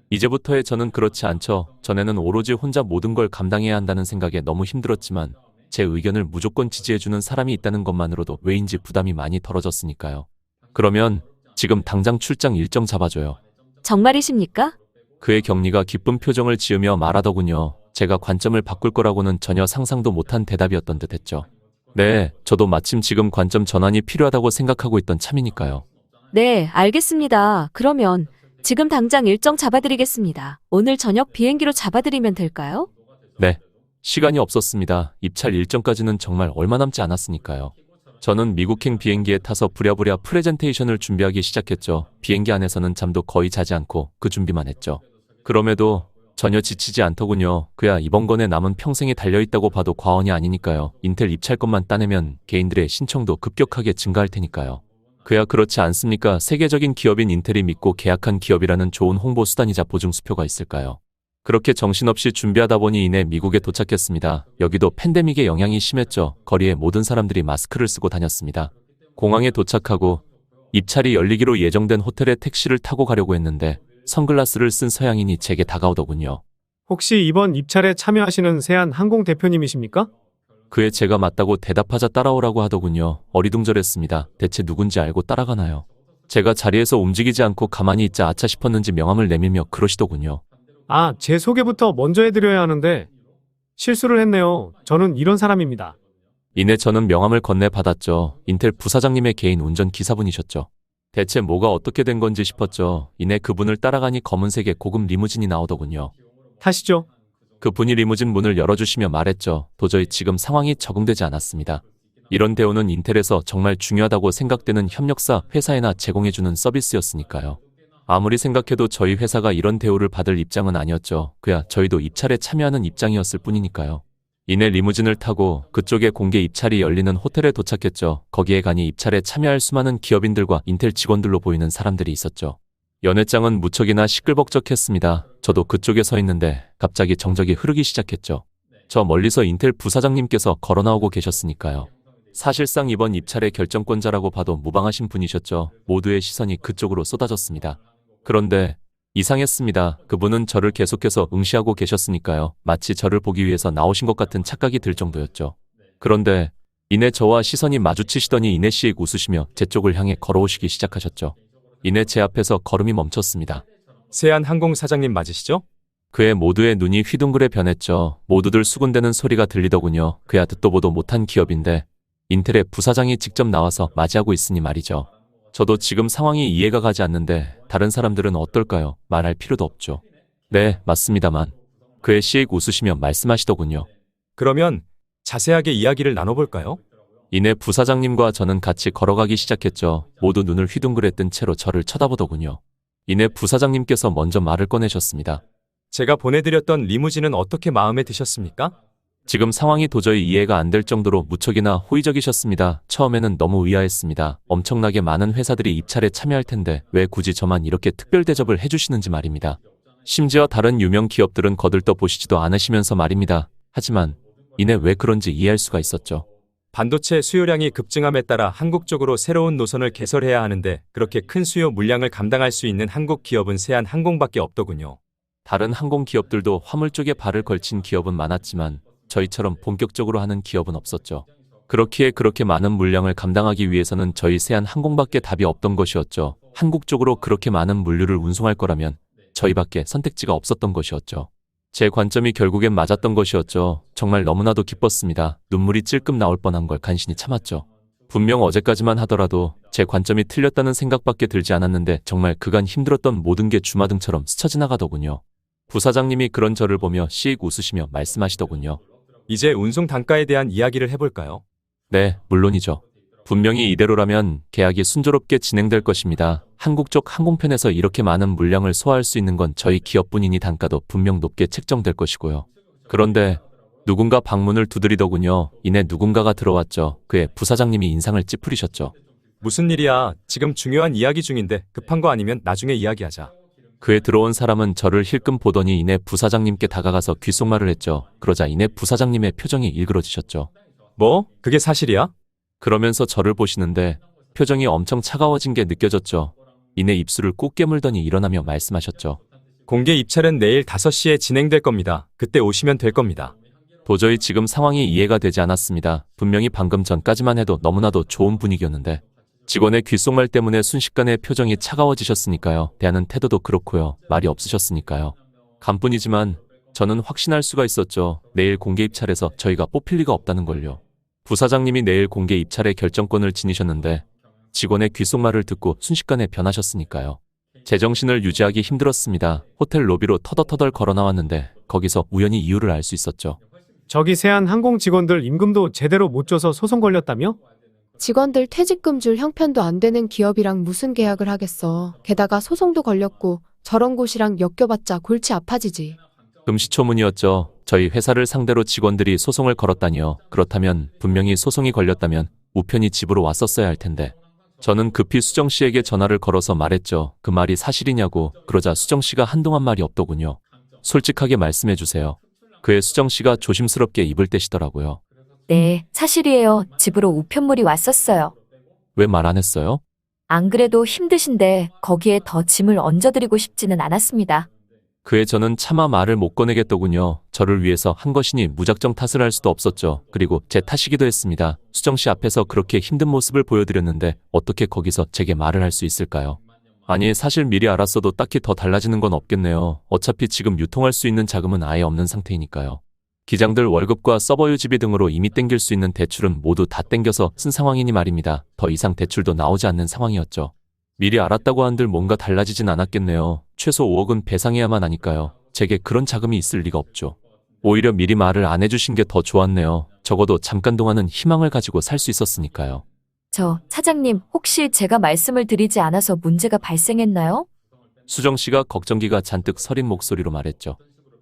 이제부터의 저는 그렇지 않죠. 전에는 오로지 혼자 모든 걸 감당해야 한다는 생각에 너무 힘들었지만 제 의견을 무조건 지지해주는 사람이 있다는 것만으로도 왜인지 부담이 많이 덜어졌으니까요. 그러면 지금 당장 출장 일정 잡아줘요. 정말이십니까? 그의 격리가 기쁜 표정을 지으며 말하더군요. 제가 관점을 바꿀 거라고는 전혀 상상도 못한 대답이었던 듯 했죠. 네, 저도 마침 지금 관점 전환이 필요하다고 생각하고 있던 참이니까요. 네, 알겠습니다. 그러면 지금 당장 일정 잡아드리겠습니다. 오늘 저녁 비행기로 잡아드리면 될까요? 네, 시간이 없었습니다. 입찰 일정까지는 정말 얼마 남지 않았으니까요. 저는 미국행 비행기에 타서 부랴부랴 프레젠테이션을 준비하기 시작했죠. 비행기 안에서는 잠도 거의 자지 않고 그 준비만 했죠. 그럼에도 전혀 지치지 않더군요. 그야 이번 건에 남은 평생이 달려있다고 봐도 과언이 아니니까요. 인텔 입찰권만 따내면 개인들의 신청도 급격하게 증가할 테니까요. 그야 그렇지 않습니까? 세계적인 기업인 인텔이 믿고 계약한 기업이라는 좋은 홍보 수단이자 보증수표가 있을까요? 그렇게 정신없이 준비하다 보니 이내 미국에 도착했습니다. 여기도 팬데믹의 영향이 심했죠. 거리에 모든 사람들이 마스크를 쓰고 다녔습니다. 공항에 도착하고 입찰이 열리기로 예정된 호텔에 택시를 타고 가려고 했는데 선글라스를 쓴 서양인이 제게 다가오더군요. 혹시 이번 입찰에 참여하시는 세안항공 대표님이십니까? 그에 제가 맞다고 대답하자 따라오라고 하더군요. 어리둥절했습니다. 대체 누군지 알고 따라가나요? 제가 자리에서 움직이지 않고 가만히 있자 아차 싶었는지 명함을 내밀며 그러시더군요. 아, 제 소개부터 먼저 해드려야 하는데 실수를 했네요. 저는 이런 사람입니다. 이내 저는 명함을 건네받았죠. 인텔 부사장님의 개인 운전 기사분이셨죠. 대체 뭐가 어떻게 된 건지 싶었죠. 이내 그분을 따라가니 검은색의 고급 리무진이 나오더군요. 타시죠. 그분이 리무진 문을 열어주시며 말했죠. 도저히 지금 상황이 적응되지 않았습니다. 이런 대우는 인텔에서 정말 중요하다고 생각되는 협력사 회사에나 제공해주는 서비스였으니까요. 아무리 생각해도 저희 회사가 이런 대우를 받을 입장은 아니었죠. 그야 저희도 입찰에 참여하는 입장이었을 뿐이니까요. 이내 리무진을 타고 그쪽에 공개 입찰이 열리는 호텔에 도착했죠. 거기에 가니 입찰에 참여할 수많은 기업인들과 인텔 직원들로 보이는 사람들이 있었죠. 연회장은 무척이나 시끌벅적했습니다. 저도 그쪽에 서 있는데 갑자기 정적이 흐르기 시작했죠. 저 멀리서 인텔 부사장님께서 걸어 나오고 계셨으니까요. 사실상 이번 입찰의 결정권자라고 봐도 무방하신 분이셨죠. 모두의 시선이 그쪽으로 쏟아졌습니다. 그런데 이상했습니다. 그분은 저를 계속해서 응시하고 계셨으니까요. 마치 저를 보기 위해서 나오신 것 같은 착각이 들 정도였죠. 그런데 이내 저와 시선이 마주치시더니 이내 씩 웃으시며 제 쪽을 향해 걸어오시기 시작하셨죠. 이내 제 앞에서 걸음이 멈췄습니다. 세안항공 사장님 맞으시죠? 그의 모두의 눈이 휘둥그레 변했죠. 모두들 수군대는 소리가 들리더군요. 그야 듣도 보도 못한 기업인데 인텔의 부사장이 직접 나와서 맞이하고 있으니 말이죠. 저도 지금 상황이 이해가 가지 않는데 다른 사람들은 어떨까요? 말할 필요도 없죠. 네, 맞습니다만. 그의 씩 웃으시며 말씀하시더군요. 그러면 자세하게 이야기를 나눠볼까요? 이내 부사장님과 저는 같이 걸어가기 시작했죠. 모두 눈을 휘둥그레 뜬 채로 저를 쳐다보더군요. 이내 부사장님께서 먼저 말을 꺼내셨습니다. 제가 보내드렸던 리무진은 어떻게 마음에 드셨습니까? 지금 상황이 도저히 이해가 안 될 정도로 무척이나 호의적이셨습니다. 처음에는 너무 의아했습니다. 엄청나게 많은 회사들이 입찰에 참여할 텐데 왜 굳이 저만 이렇게 특별 대접을 해주시는지 말입니다. 심지어 다른 유명 기업들은 거들떠 보시지도 않으시면서 말입니다. 하지만 이내 왜 그런지 이해할 수가 있었죠. 반도체 수요량이 급증함에 따라 한국 쪽으로 새로운 노선을 개설해야 하는데 그렇게 큰 수요 물량을 감당할 수 있는 한국 기업은 세안항공밖에 없더군요. 다른 항공 기업들도 화물 쪽에 발을 걸친 기업은 많았지만 저희처럼 본격적으로 하는 기업은 없었죠. 그렇기에 그렇게 많은 물량을 감당하기 위해서는 저희 세안항공밖에 답이 없던 것이었죠. 한국 쪽으로 그렇게 많은 물류를 운송할 거라면 저희밖에 선택지가 없었던 것이었죠. 제 관점이 결국엔 맞았던 것이었죠. 정말 너무나도 기뻤습니다. 눈물이 찔끔 나올 뻔한 걸 간신히 참았죠. 분명 어제까지만 하더라도 제 관점이 틀렸다는 생각밖에 들지 않았는데 정말 그간 힘들었던 모든 게 주마등처럼 스쳐 지나가더군요. 부사장님이 그런 저를 보며 씩 웃으시며 말씀하시더군요. 이제 운송 단가에 대한 이야기를 해볼까요? 네, 물론이죠. 분명히 이대로라면 계약이 순조롭게 진행될 것입니다. 한국 쪽 항공편에서 이렇게 많은 물량을 소화할 수 있는 건 저희 기업뿐이니 단가도 분명 높게 책정될 것이고요. 그런데 누군가 방문을 두드리더군요. 이내 누군가가 들어왔죠. 그의 부사장님이 인상을 찌푸리셨죠. 무슨 일이야? 지금 중요한 이야기 중인데 급한 거 아니면 나중에 이야기하자. 그에 들어온 사람은 저를 힐끔 보더니 이내 부사장님께 다가가서 귓속말을 했죠. 그러자 이내 부사장님의 표정이 일그러지셨죠. 뭐? 그게 사실이야? 그러면서 저를 보시는데 표정이 엄청 차가워진 게 느껴졌죠. 이내 입술을 꾹 깨물더니 일어나며 말씀하셨죠. 공개 입찰은 내일 5시에 진행될 겁니다. 그때 오시면 될 겁니다. 도저히 지금 상황이 이해가 되지 않았습니다. 분명히 방금 전까지만 해도 너무나도 좋은 분위기였는데 직원의 귓속말 때문에 순식간에 표정이 차가워지셨으니까요. 대하는 태도도 그렇고요. 말이 없으셨으니까요. 간뿐이지만 저는 확신할 수가 있었죠. 내일 공개 입찰에서 저희가 뽑힐 리가 없다는 걸요. 부사장님이 내일 공개 입찰의 결정권을 지니셨는데 직원의 귓속말을 듣고 순식간에 변하셨으니까요. 제정신을 유지하기 힘들었습니다. 호텔 로비로 터덜터덜 걸어 나왔는데 거기서 우연히 이유를 알 수 있었죠. 저기 세안항공 직원들 임금도 제대로 못 줘서 소송 걸렸다며? 직원들 퇴직금 줄 형편도 안 되는 기업이랑 무슨 계약을 하겠어. 게다가 소송도 걸렸고 저런 곳이랑 엮여봤자 골치 아파지지. 금시초문이었죠. 저희 회사를 상대로 직원들이 소송을 걸었다니요. 그렇다면 분명히 소송이 걸렸다면 우편이 집으로 왔었어야 할 텐데. 저는 급히 수정 씨에게 전화를 걸어서 말했죠. 그 말이 사실이냐고. 그러자 수정 씨가 한동안 말이 없더군요. 솔직하게 말씀해 주세요. 그의 수정 씨가 조심스럽게 입을 떼시더라고요. 네, 사실이에요. 집으로 우편물이 왔었어요. 왜 말 안 했어요? 안 그래도 힘드신데 거기에 더 짐을 얹어드리고 싶지는 않았습니다. 그에 저는 차마 말을 못 꺼내겠더군요. 저를 위해서 한 것이니 무작정 탓을 할 수도 없었죠. 그리고 제 탓이기도 했습니다. 수정 씨 앞에서 그렇게 힘든 모습을 보여드렸는데 어떻게 거기서 제게 말을 할 수 있을까요? 아니, 사실 미리 알았어도 딱히 더 달라지는 건 없겠네요. 어차피 지금 유통할 수 있는 자금은 아예 없는 상태이니까요. 기장들 월급과 서버 유지비 등으로 이미 땡길 수 있는 대출은 모두 다 땡겨서 쓴 상황이니 말입니다. 더 이상 대출도 나오지 않는 상황이었죠. 미리 알았다고 한들 뭔가 달라지진 않았겠네요. 최소 5억은 배상해야만 하니까요. 제게 그런 자금이 있을 리가 없죠. 오히려 미리 말을 안 해주신 게 더 좋았네요. 적어도 잠깐 동안은 희망을 가지고 살 수 있었으니까요. 사장님, 혹시 제가 말씀을 드리지 않아서 문제가 발생했나요? 수정 씨가 걱정기가 잔뜩 서린 목소리로 말했죠.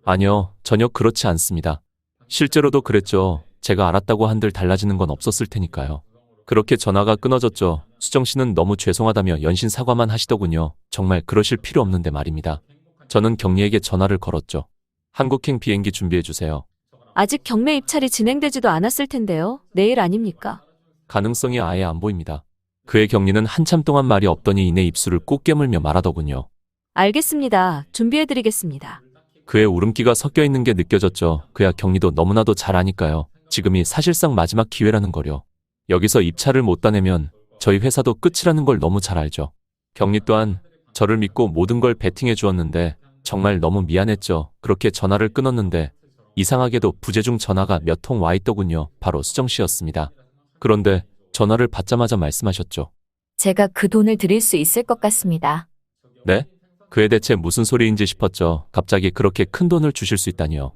아니요, 전혀 그렇지 않습니다. 실제로도 그랬죠. 제가 알았다고 한들 달라지는 건 없었을 테니까요. 그렇게 전화가 끊어졌죠. 수정 씨는 너무 죄송하다며 연신 사과만 하시더군요. 정말 그러실 필요 없는데 말입니다. 저는 경리에게 전화를 걸었죠. 한국행 비행기 준비해 주세요. 아직 경매 입찰이 진행되지도 않았을 텐데요. 내일 아닙니까? 가능성이 아예 안 보입니다. 그의 경리는 한참 동안 말이 없더니 이내 입술을 꾹 깨물며 말하더군요. 알겠습니다. 준비해드리겠습니다. 그의 울음기가 섞여 있는 게 느껴졌죠. 그야 경리도 너무나도 잘 아니까요. 지금이 사실상 마지막 기회라는 거려. 여기서 입찰을 못 따내면 저희 회사도 끝이라는 걸 너무 잘 알죠. 경리 또한 저를 믿고 모든 걸 베팅해 주었는데 정말 너무 미안했죠. 그렇게 전화를 끊었는데 이상하게도 부재중 전화가 몇 통 와 있더군요. 바로 수정 씨였습니다. 그런데 전화를 받자마자 말씀하셨죠. 제가 그 돈을 드릴 수 있을 것 같습니다. 네? 그에 대체 무슨 소리인지 싶었죠. 갑자기 그렇게 큰 돈을 주실 수 있다니요.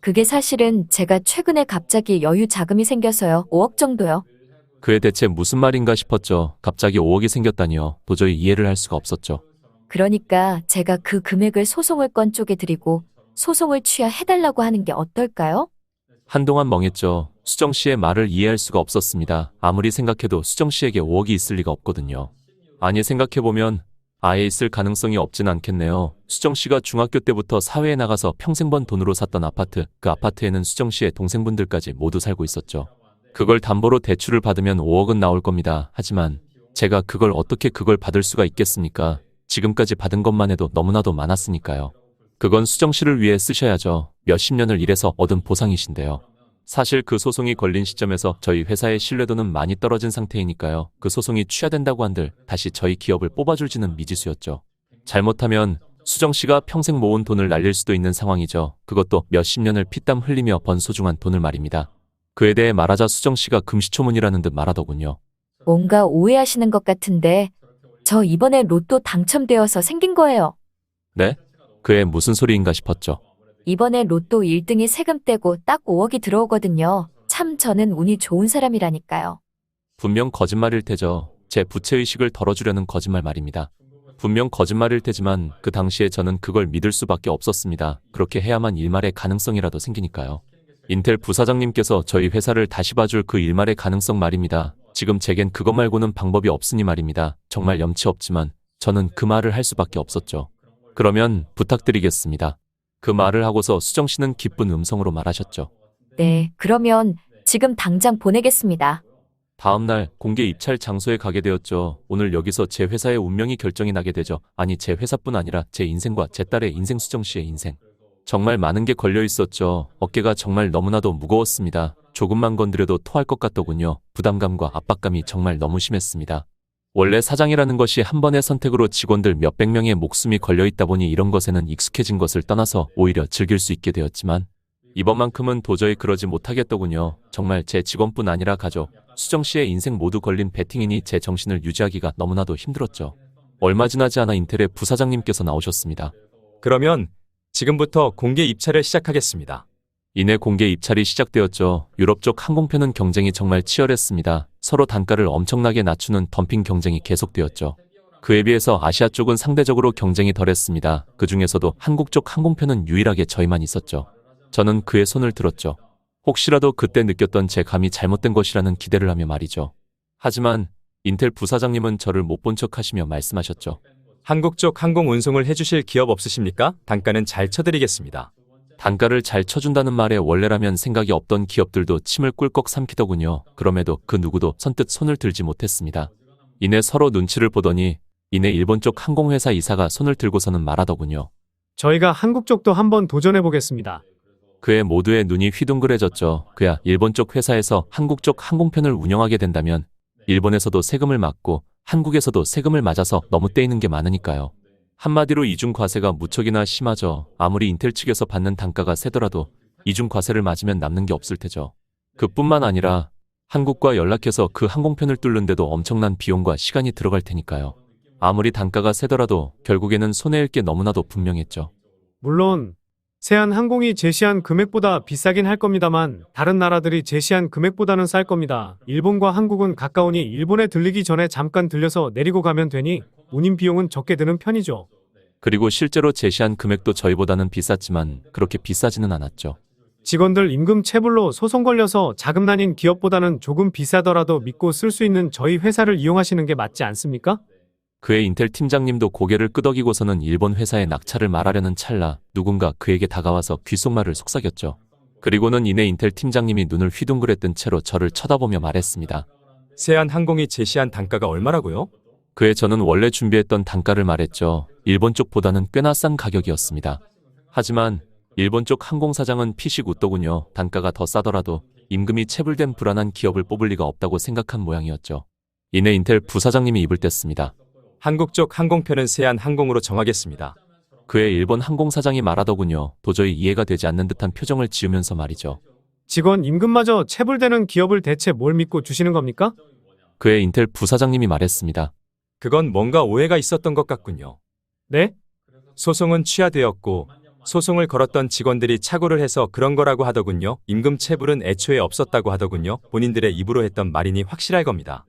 그게 사실은 제가 최근에 갑자기 여유 자금이 생겨서요. 5억 정도요. 그에 대체 무슨 말인가 싶었죠. 갑자기 5억이 생겼다니요. 도저히 이해를 할 수가 없었죠. 그러니까 제가 그 금액을 소송을 건 쪽에 드리고 소송을 취하해달라고 하는 게 어떨까요? 한동안 멍했죠. 수정 씨의 말을 이해할 수가 없었습니다. 아무리 생각해도 수정 씨에게 5억이 있을 리가 없거든요. 아니, 생각해보면 아예 있을 가능성이 없진 않겠네요. 수정 씨가 중학교 때부터 사회에 나가서 평생 번 돈으로 샀던 아파트, 그 아파트에는 수정 씨의 동생분들까지 모두 살고 있었죠. 그걸 담보로 대출을 받으면 5억은 나올 겁니다. 하지만 제가 그걸 받을 수가 있겠습니까? 지금까지 받은 것만 해도 너무나도 많았으니까요. 그건 수정 씨를 위해 쓰셔야죠. 몇십 년을 일해서 얻은 보상이신데요. 사실 그 소송이 걸린 시점에서 저희 회사의 신뢰도는 많이 떨어진 상태이니까요. 그 소송이 취하된다고 한들 다시 저희 기업을 뽑아줄지는 미지수였죠. 잘못하면 수정 씨가 평생 모은 돈을 날릴 수도 있는 상황이죠. 그것도 몇십 년을 피땀 흘리며 번 소중한 돈을 말입니다. 그에 대해 말하자 수정 씨가 금시초문이라는 듯 말하더군요. 뭔가 오해하시는 것 같은데 저 이번에 로또 당첨되어서 생긴 거예요. 네? 그의 무슨 소리인가 싶었죠. 이번에 로또 1등이 세금 떼고 딱 5억이 들어오거든요. 참 저는 운이 좋은 사람이라니까요. 분명 거짓말일 테죠. 제 부채의식을 덜어주려는 거짓말 말입니다. 분명 거짓말일 테지만 그 당시에 저는 그걸 믿을 수밖에 없었습니다. 그렇게 해야만 일말의 가능성이라도 생기니까요. 인텔 부사장님께서 저희 회사를 다시 봐줄 그 일말의 가능성 말입니다. 지금 제겐 그거 말고는 방법이 없으니 말입니다. 정말 염치 없지만 저는 그 말을 할 수밖에 없었죠. 그러면 부탁드리겠습니다. 그 말을 하고서 수정 씨는 기쁜 음성으로 말하셨죠. 네, 그러면 지금 당장 보내겠습니다. 다음 날 공개 입찰 장소에 가게 되었죠. 오늘 여기서 제 회사의 운명이 결정이 나게 되죠. 아니, 제 회사뿐 아니라 제 인생과 제 딸의 인생, 수정 씨의 인생. 정말 많은 게 걸려 있었죠. 어깨가 정말 너무나도 무거웠습니다. 조금만 건드려도 토할 것 같더군요. 부담감과 압박감이 정말 너무 심했습니다. 원래 사장이라는 것이 한 번의 선택으로 직원들 몇백 명의 목숨이 걸려 있다 보니 이런 것에는 익숙해진 것을 떠나서 오히려 즐길 수 있게 되었지만 이번만큼은 도저히 그러지 못하겠더군요. 정말 제 직원뿐 아니라 가족, 수정 씨의 인생 모두 걸린 베팅이니 제 정신을 유지하기가 너무나도 힘들었죠. 얼마 지나지 않아 인텔의 부사장님께서 나오셨습니다. 그러면 지금부터 공개 입찰을 시작하겠습니다. 이내 공개 입찰이 시작되었죠. 유럽 쪽 항공편은 경쟁이 정말 치열했습니다. 서로 단가를 엄청나게 낮추는 덤핑 경쟁이 계속되었죠. 그에 비해서 아시아 쪽은 상대적으로 경쟁이 덜했습니다. 그 중에서도 한국 쪽 항공편은 유일하게 저희만 있었죠. 저는 그의 손을 들었죠. 혹시라도 그때 느꼈던 제 감이 잘못된 것이라는 기대를 하며 말이죠. 하지만 인텔 부사장님은 저를 못 본 척 하시며 말씀하셨죠. 한국 쪽 항공 운송을 해주실 기업 없으십니까? 단가는 잘 쳐드리겠습니다. 단가를 잘 쳐준다는 말에 원래라면 생각이 없던 기업들도 침을 꿀꺽 삼키더군요. 그럼에도 그 누구도 선뜻 손을 들지 못했습니다. 이내 서로 눈치를 보더니 이내 일본 쪽 항공회사 이사가 손을 들고서는 말하더군요. 저희가 한국 쪽도 한번 도전해 보겠습니다. 그의 모두의 눈이 휘둥그레졌죠. 그야 일본 쪽 회사에서 한국 쪽 항공편을 운영하게 된다면 일본에서도 세금을 맞고 한국에서도 세금을 맞아서 너무 떼이는 게 많으니까요. 한마디로 이중 과세가 무척이나 심하죠. 아무리 인텔 측에서 받는 단가가 세더라도 이중 과세를 맞으면 남는 게 없을 테죠. 그뿐만 아니라 한국과 연락해서 그 항공편을 뚫는데도 엄청난 비용과 시간이 들어갈 테니까요. 아무리 단가가 세더라도 결국에는 손해일 게 너무나도 분명했죠. 물론 세안항공이 제시한 금액보다 비싸긴 할 겁니다만 다른 나라들이 제시한 금액보다는 쌀 겁니다. 일본과 한국은 가까우니 일본에 들리기 전에 잠깐 들려서 내리고 가면 되니 운임 비용은 적게 드는 편이죠. 그리고 실제로 제시한 금액도 저희보다는 비쌌지만 그렇게 비싸지는 않았죠. 직원들 임금 체불로 소송 걸려서 자금 난인 기업보다는 조금 비싸더라도 믿고 쓸 수 있는 저희 회사를 이용하시는 게 맞지 않습니까? 그의 인텔 팀장님도 고개를 끄덕이고서는 일본 회사의 낙찰을 말하려는 찰나 누군가 그에게 다가와서 귓속말을 속삭였죠. 그리고는 이내 인텔 팀장님이 눈을 휘둥그레 뜬 채로 저를 쳐다보며 말했습니다. 세안항공이 제시한 단가가 얼마라고요? 그에 저는 원래 준비했던 단가를 말했죠. 일본 쪽보다는 꽤나 싼 가격이었습니다. 하지만 일본 쪽 항공사장은 피식 웃더군요. 단가가 더 싸더라도 임금이 체불된 불안한 기업을 뽑을 리가 없다고 생각한 모양이었죠. 이내 인텔 부사장님이 입을 뗐습니다. 한국 쪽 항공편은 세안항공으로 정하겠습니다. 그의 일본 항공사장이 말하더군요. 도저히 이해가 되지 않는 듯한 표정을 지으면서 말이죠. 직원 임금마저 체불되는 기업을 대체 뭘 믿고 주시는 겁니까? 그의 인텔 부사장님이 말했습니다. 그건 뭔가 오해가 있었던 것 같군요. 네? 소송은 취하되었고 소송을 걸었던 직원들이 착오를 해서 그런 거라고 하더군요. 임금 체불은 애초에 없었다고 하더군요. 본인들의 입으로 했던 말이니 확실할 겁니다.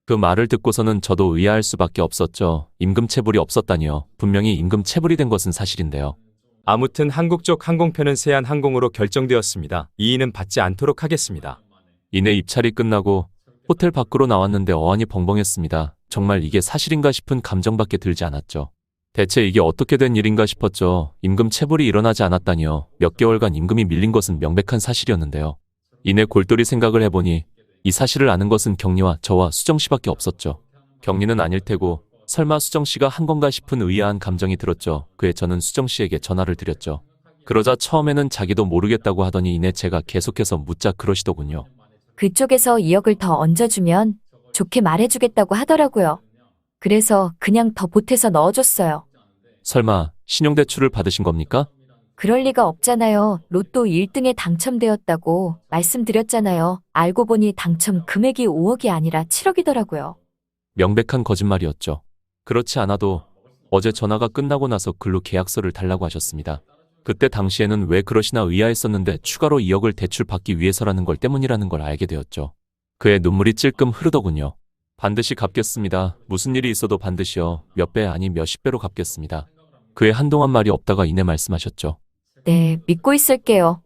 그 말을 듣고서는 저도 의아할 수밖에 없었죠. 임금 체불이 없었다니요. 분명히 임금 체불이 된 것은 사실인데요. 아무튼 한국 쪽 항공편은 세안항공으로 결정되었습니다. 이의는 받지 않도록 하겠습니다. 이내 입찰이 끝나고 호텔 밖으로 나왔는데 어안이 벙벙했습니다. 정말 이게 사실인가 싶은 감정밖에 들지 않았죠. 대체 이게 어떻게 된 일인가 싶었죠. 임금 체불이 일어나지 않았다니요. 몇 개월간 임금이 밀린 것은 명백한 사실이었는데요. 이내 골똘히 생각을 해보니 이 사실을 아는 것은 경리와 저와 수정씨밖에 없었죠. 경리는 아닐 테고 설마 수정씨가 한 건가 싶은 의아한 감정이 들었죠. 그에 저는 수정씨에게 전화를 드렸죠. 그러자 처음에는 자기도 모르겠다고 하더니 이내 제가 계속해서 묻자 그러시더군요. 그쪽에서 2억을 더 얹어주면 좋게 말해주겠다고 하더라고요. 그래서 그냥 더 보태서 넣어줬어요. 설마 신용대출을 받으신 겁니까? 그럴 리가 없잖아요. 로또 1등에 당첨되었다고 말씀드렸잖아요. 알고 보니 당첨 금액이 5억이 아니라 7억이더라고요. 명백한 거짓말이었죠. 그렇지 않아도 어제 전화가 끝나고 나서 근로 계약서를 달라고 하셨습니다. 그때 당시에는 왜 그러시나 의아했었는데 추가로 2억을 대출받기 위해서라는 걸 때문이라는 걸 알게 되었죠. 그의 눈물이 찔끔 흐르더군요. 반드시 갚겠습니다. 무슨 일이 있어도 반드시요. 몇 배 아니 몇십 배로 갚겠습니다. 그의 한동안 말이 없다가 이내 말씀하셨죠. 네, 믿고 있을게요.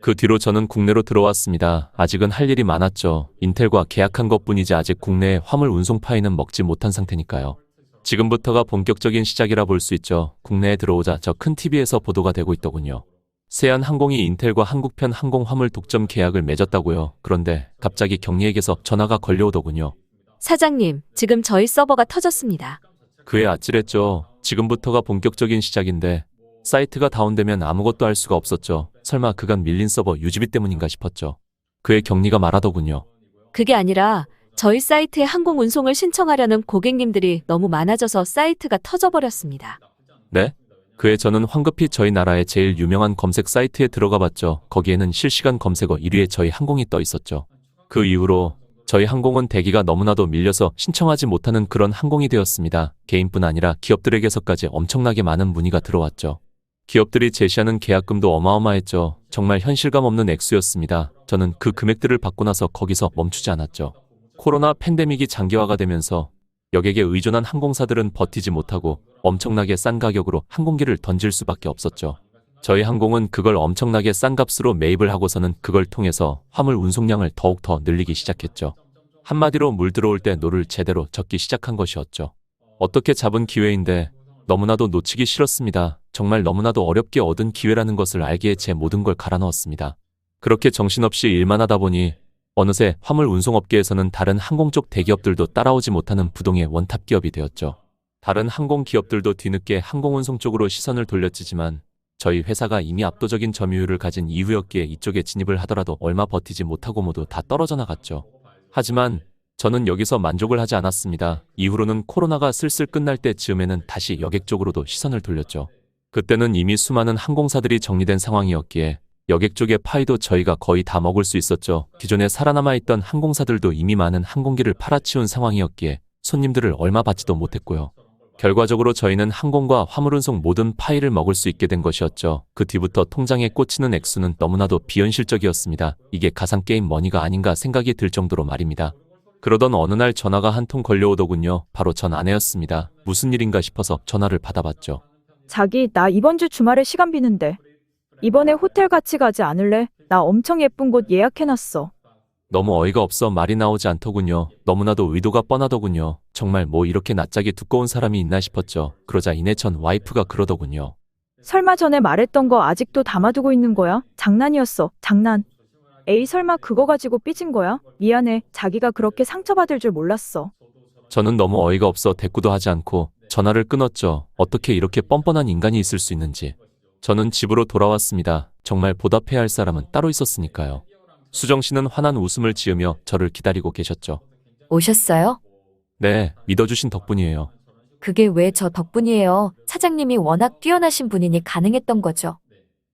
그 뒤로 저는 국내로 들어왔습니다. 아직은 할 일이 많았죠. 인텔과 계약한 것뿐이지 아직 국내에 화물 운송 파이는 먹지 못한 상태니까요. 지금부터가 본격적인 시작이라 볼 수 있죠. 국내에 들어오자 저 큰 TV에서 보도가 되고 있더군요. 세안항공이 인텔과 한국편 항공화물 독점 계약을 맺었다고요. 그런데 갑자기 경리에게서 전화가 걸려오더군요. 사장님, 지금 저희 서버가 터졌습니다. 그에 아찔했죠. 지금부터가 본격적인 시작인데 사이트가 다운되면 아무것도 할 수가 없었죠. 설마 그간 밀린 서버 유지비 때문인가 싶었죠. 그의 경리가 말하더군요. 그게 아니라 저희 사이트에 항공 운송을 신청하려는 고객님들이 너무 많아져서 사이트가 터져버렸습니다. 네? 그에 저는 황급히 저희 나라의 제일 유명한 검색 사이트에 들어가 봤죠. 거기에는 실시간 검색어 1위에 저희 항공이 떠 있었죠. 그 이후로 저희 항공은 대기가 너무나도 밀려서 신청하지 못하는 그런 항공이 되었습니다. 개인뿐 아니라 기업들에게서까지 엄청나게 많은 문의가 들어왔죠. 기업들이 제시하는 계약금도 어마어마했죠. 정말 현실감 없는 액수였습니다. 저는 그 금액들을 받고 나서 거기서 멈추지 않았죠. 코로나 팬데믹이 장기화가 되면서 여객에 의존한 항공사들은 버티지 못하고 엄청나게 싼 가격으로 항공기를 던질 수밖에 없었죠. 저희 항공은 그걸 엄청나게 싼 값으로 매입을 하고서는 그걸 통해서 화물 운송량을 더욱 더 늘리기 시작했죠. 한마디로 물 들어올 때 노를 제대로 젓기 시작한 것이었죠. 어떻게 잡은 기회인데 너무나도 놓치기 싫었습니다. 정말 너무나도 어렵게 얻은 기회라는 것을 알기에 제 모든 걸 갈아 넣었습니다. 그렇게 정신없이 일만 하다 보니 어느새 화물 운송업계에서는 다른 항공 쪽 대기업들도 따라오지 못하는 부동의 원탑 기업이 되었죠. 다른 항공 기업들도 뒤늦게 항공운송 쪽으로 시선을 돌렸지만 저희 회사가 이미 압도적인 점유율을 가진 이후였기에 이쪽에 진입을 하더라도 얼마 버티지 못하고 모두 다 떨어져 나갔죠. 하지만 저는 여기서 만족을 하지 않았습니다. 이후로는 코로나가 슬슬 끝날 때쯤에는 다시 여객 쪽으로도 시선을 돌렸죠. 그때는 이미 수많은 항공사들이 정리된 상황이었기에 여객 쪽의 파이도 저희가 거의 다 먹을 수 있었죠. 기존에 살아남아 있던 항공사들도 이미 많은 항공기를 팔아치운 상황이었기에 손님들을 얼마 받지도 못했고요. 결과적으로 저희는 항공과 화물운송 모든 파이를 먹을 수 있게 된 것이었죠. 그 뒤부터 통장에 꽂히는 액수는 너무나도 비현실적이었습니다. 이게 가상게임 머니가 아닌가 생각이 들 정도로 말입니다. 그러던 어느 날 전화가 한 통 걸려오더군요. 바로 전 아내였습니다. 무슨 일인가 싶어서 전화를 받아봤죠. 자기, 나 이번 주 주말에 시간 비는데. 이번에 호텔 같이 가지 않을래? 나 엄청 예쁜 곳 예약해놨어. 너무 어이가 없어 말이 나오지 않더군요. 너무나도 의도가 뻔하더군요. 정말 뭐 이렇게 낯짝이 두꺼운 사람이 있나 싶었죠. 그러자 이내 전 와이프가 그러더군요. 설마 전에 말했던 거 아직도 담아두고 있는 거야? 장난이었어, 장난. 에이, 설마 그거 가지고 삐진 거야? 미안해, 자기가 그렇게 상처받을 줄 몰랐어. 저는 너무 어이가 없어 대꾸도 하지 않고 전화를 끊었죠. 어떻게 이렇게 뻔뻔한 인간이 있을 수 있는지. 저는 집으로 돌아왔습니다. 정말 보답해야 할 사람은 따로 있었으니까요. 수정 씨는 환한 웃음을 지으며 저를 기다리고 계셨죠. 오셨어요? 네, 믿어주신 덕분이에요. 그게 왜 저 덕분이에요? 사장님이 워낙 뛰어나신 분이니 가능했던 거죠.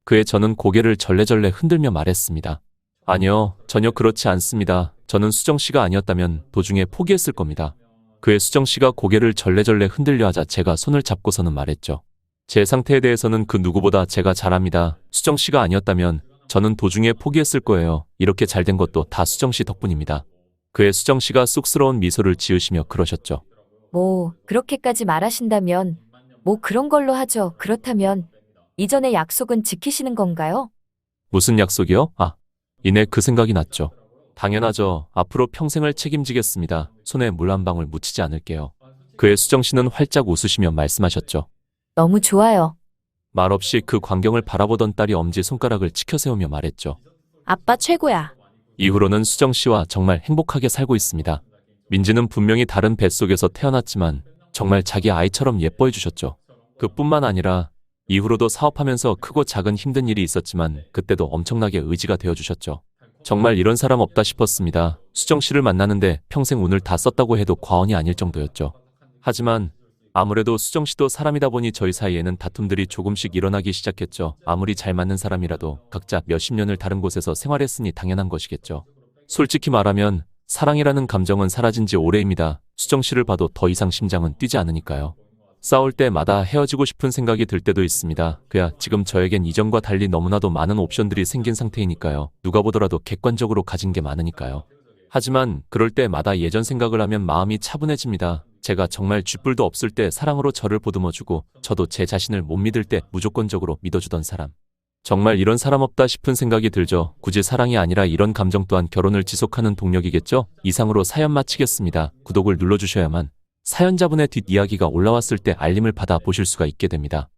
그에 저는 고개를 절레절레 흔들며 말했습니다. 아니요, 전혀 그렇지 않습니다. 저는 수정 씨가 아니었다면 도중에 포기했을 겁니다. 그에 수정 씨가 고개를 절레절레 흔들려 하자 제가 손을 잡고서는 말했죠. 제 상태에 대해서는 그 누구보다 제가 잘 압니다. 수정 씨가 아니었다면 저는 도중에 포기했을 거예요. 이렇게 잘 된 것도 다 수정 씨 덕분입니다. 그의 수정 씨가 쑥스러운 미소를 지으시며 그러셨죠. 뭐 그렇게까지 말하신다면 뭐 그런 걸로 하죠. 그렇다면 이전의 약속은 지키시는 건가요? 무슨 약속이요? 이내 그 생각이 났죠. 당연하죠. 앞으로 평생을 책임지겠습니다. 손에 물 한 방울 묻히지 않을게요. 그의 수정 씨는 활짝 웃으시며 말씀하셨죠. 너무 좋아요. 말없이 그 광경을 바라보던 딸이 엄지손가락을 치켜세우며 말했죠. 아빠 최고야. 이후로는 수정 씨와 정말 행복하게 살고 있습니다. 민지는 분명히 다른 뱃속에서 태어났지만 정말 자기 아이처럼 예뻐해 주셨죠. 그뿐만 아니라 이후로도 사업하면서 크고 작은 힘든 일이 있었지만 그때도 엄청나게 의지가 되어 주셨죠. 정말 이런 사람 없다 싶었습니다. 수정 씨를 만나는데 평생 운을 다 썼다고 해도 과언이 아닐 정도였죠. 하지만 아무래도 수정 씨도 사람이다 보니 저희 사이에는 다툼들이 조금씩 일어나기 시작했죠. 아무리 잘 맞는 사람이라도 각자 몇십 년을 다른 곳에서 생활했으니 당연한 것이겠죠. 솔직히 말하면 사랑이라는 감정은 사라진 지 오래입니다. 수정 씨를 봐도 더 이상 심장은 뛰지 않으니까요. 싸울 때마다 헤어지고 싶은 생각이 들 때도 있습니다. 그야 지금 저에겐 이전과 달리 너무나도 많은 옵션들이 생긴 상태이니까요. 누가 보더라도 객관적으로 가진 게 많으니까요. 하지만 그럴 때마다 예전 생각을 하면 마음이 차분해집니다. 제가 정말 쥐뿔도 없을 때 사랑으로 저를 보듬어주고 저도 제 자신을 못 믿을 때 무조건적으로 믿어주던 사람. 정말 이런 사람 없다 싶은 생각이 들죠. 굳이 사랑이 아니라 이런 감정 또한 결혼을 지속하는 동력이겠죠? 이상으로 사연 마치겠습니다. 구독을 눌러주셔야만 사연자분의 뒷이야기가 올라왔을 때 알림을 받아 보실 수가 있게 됩니다.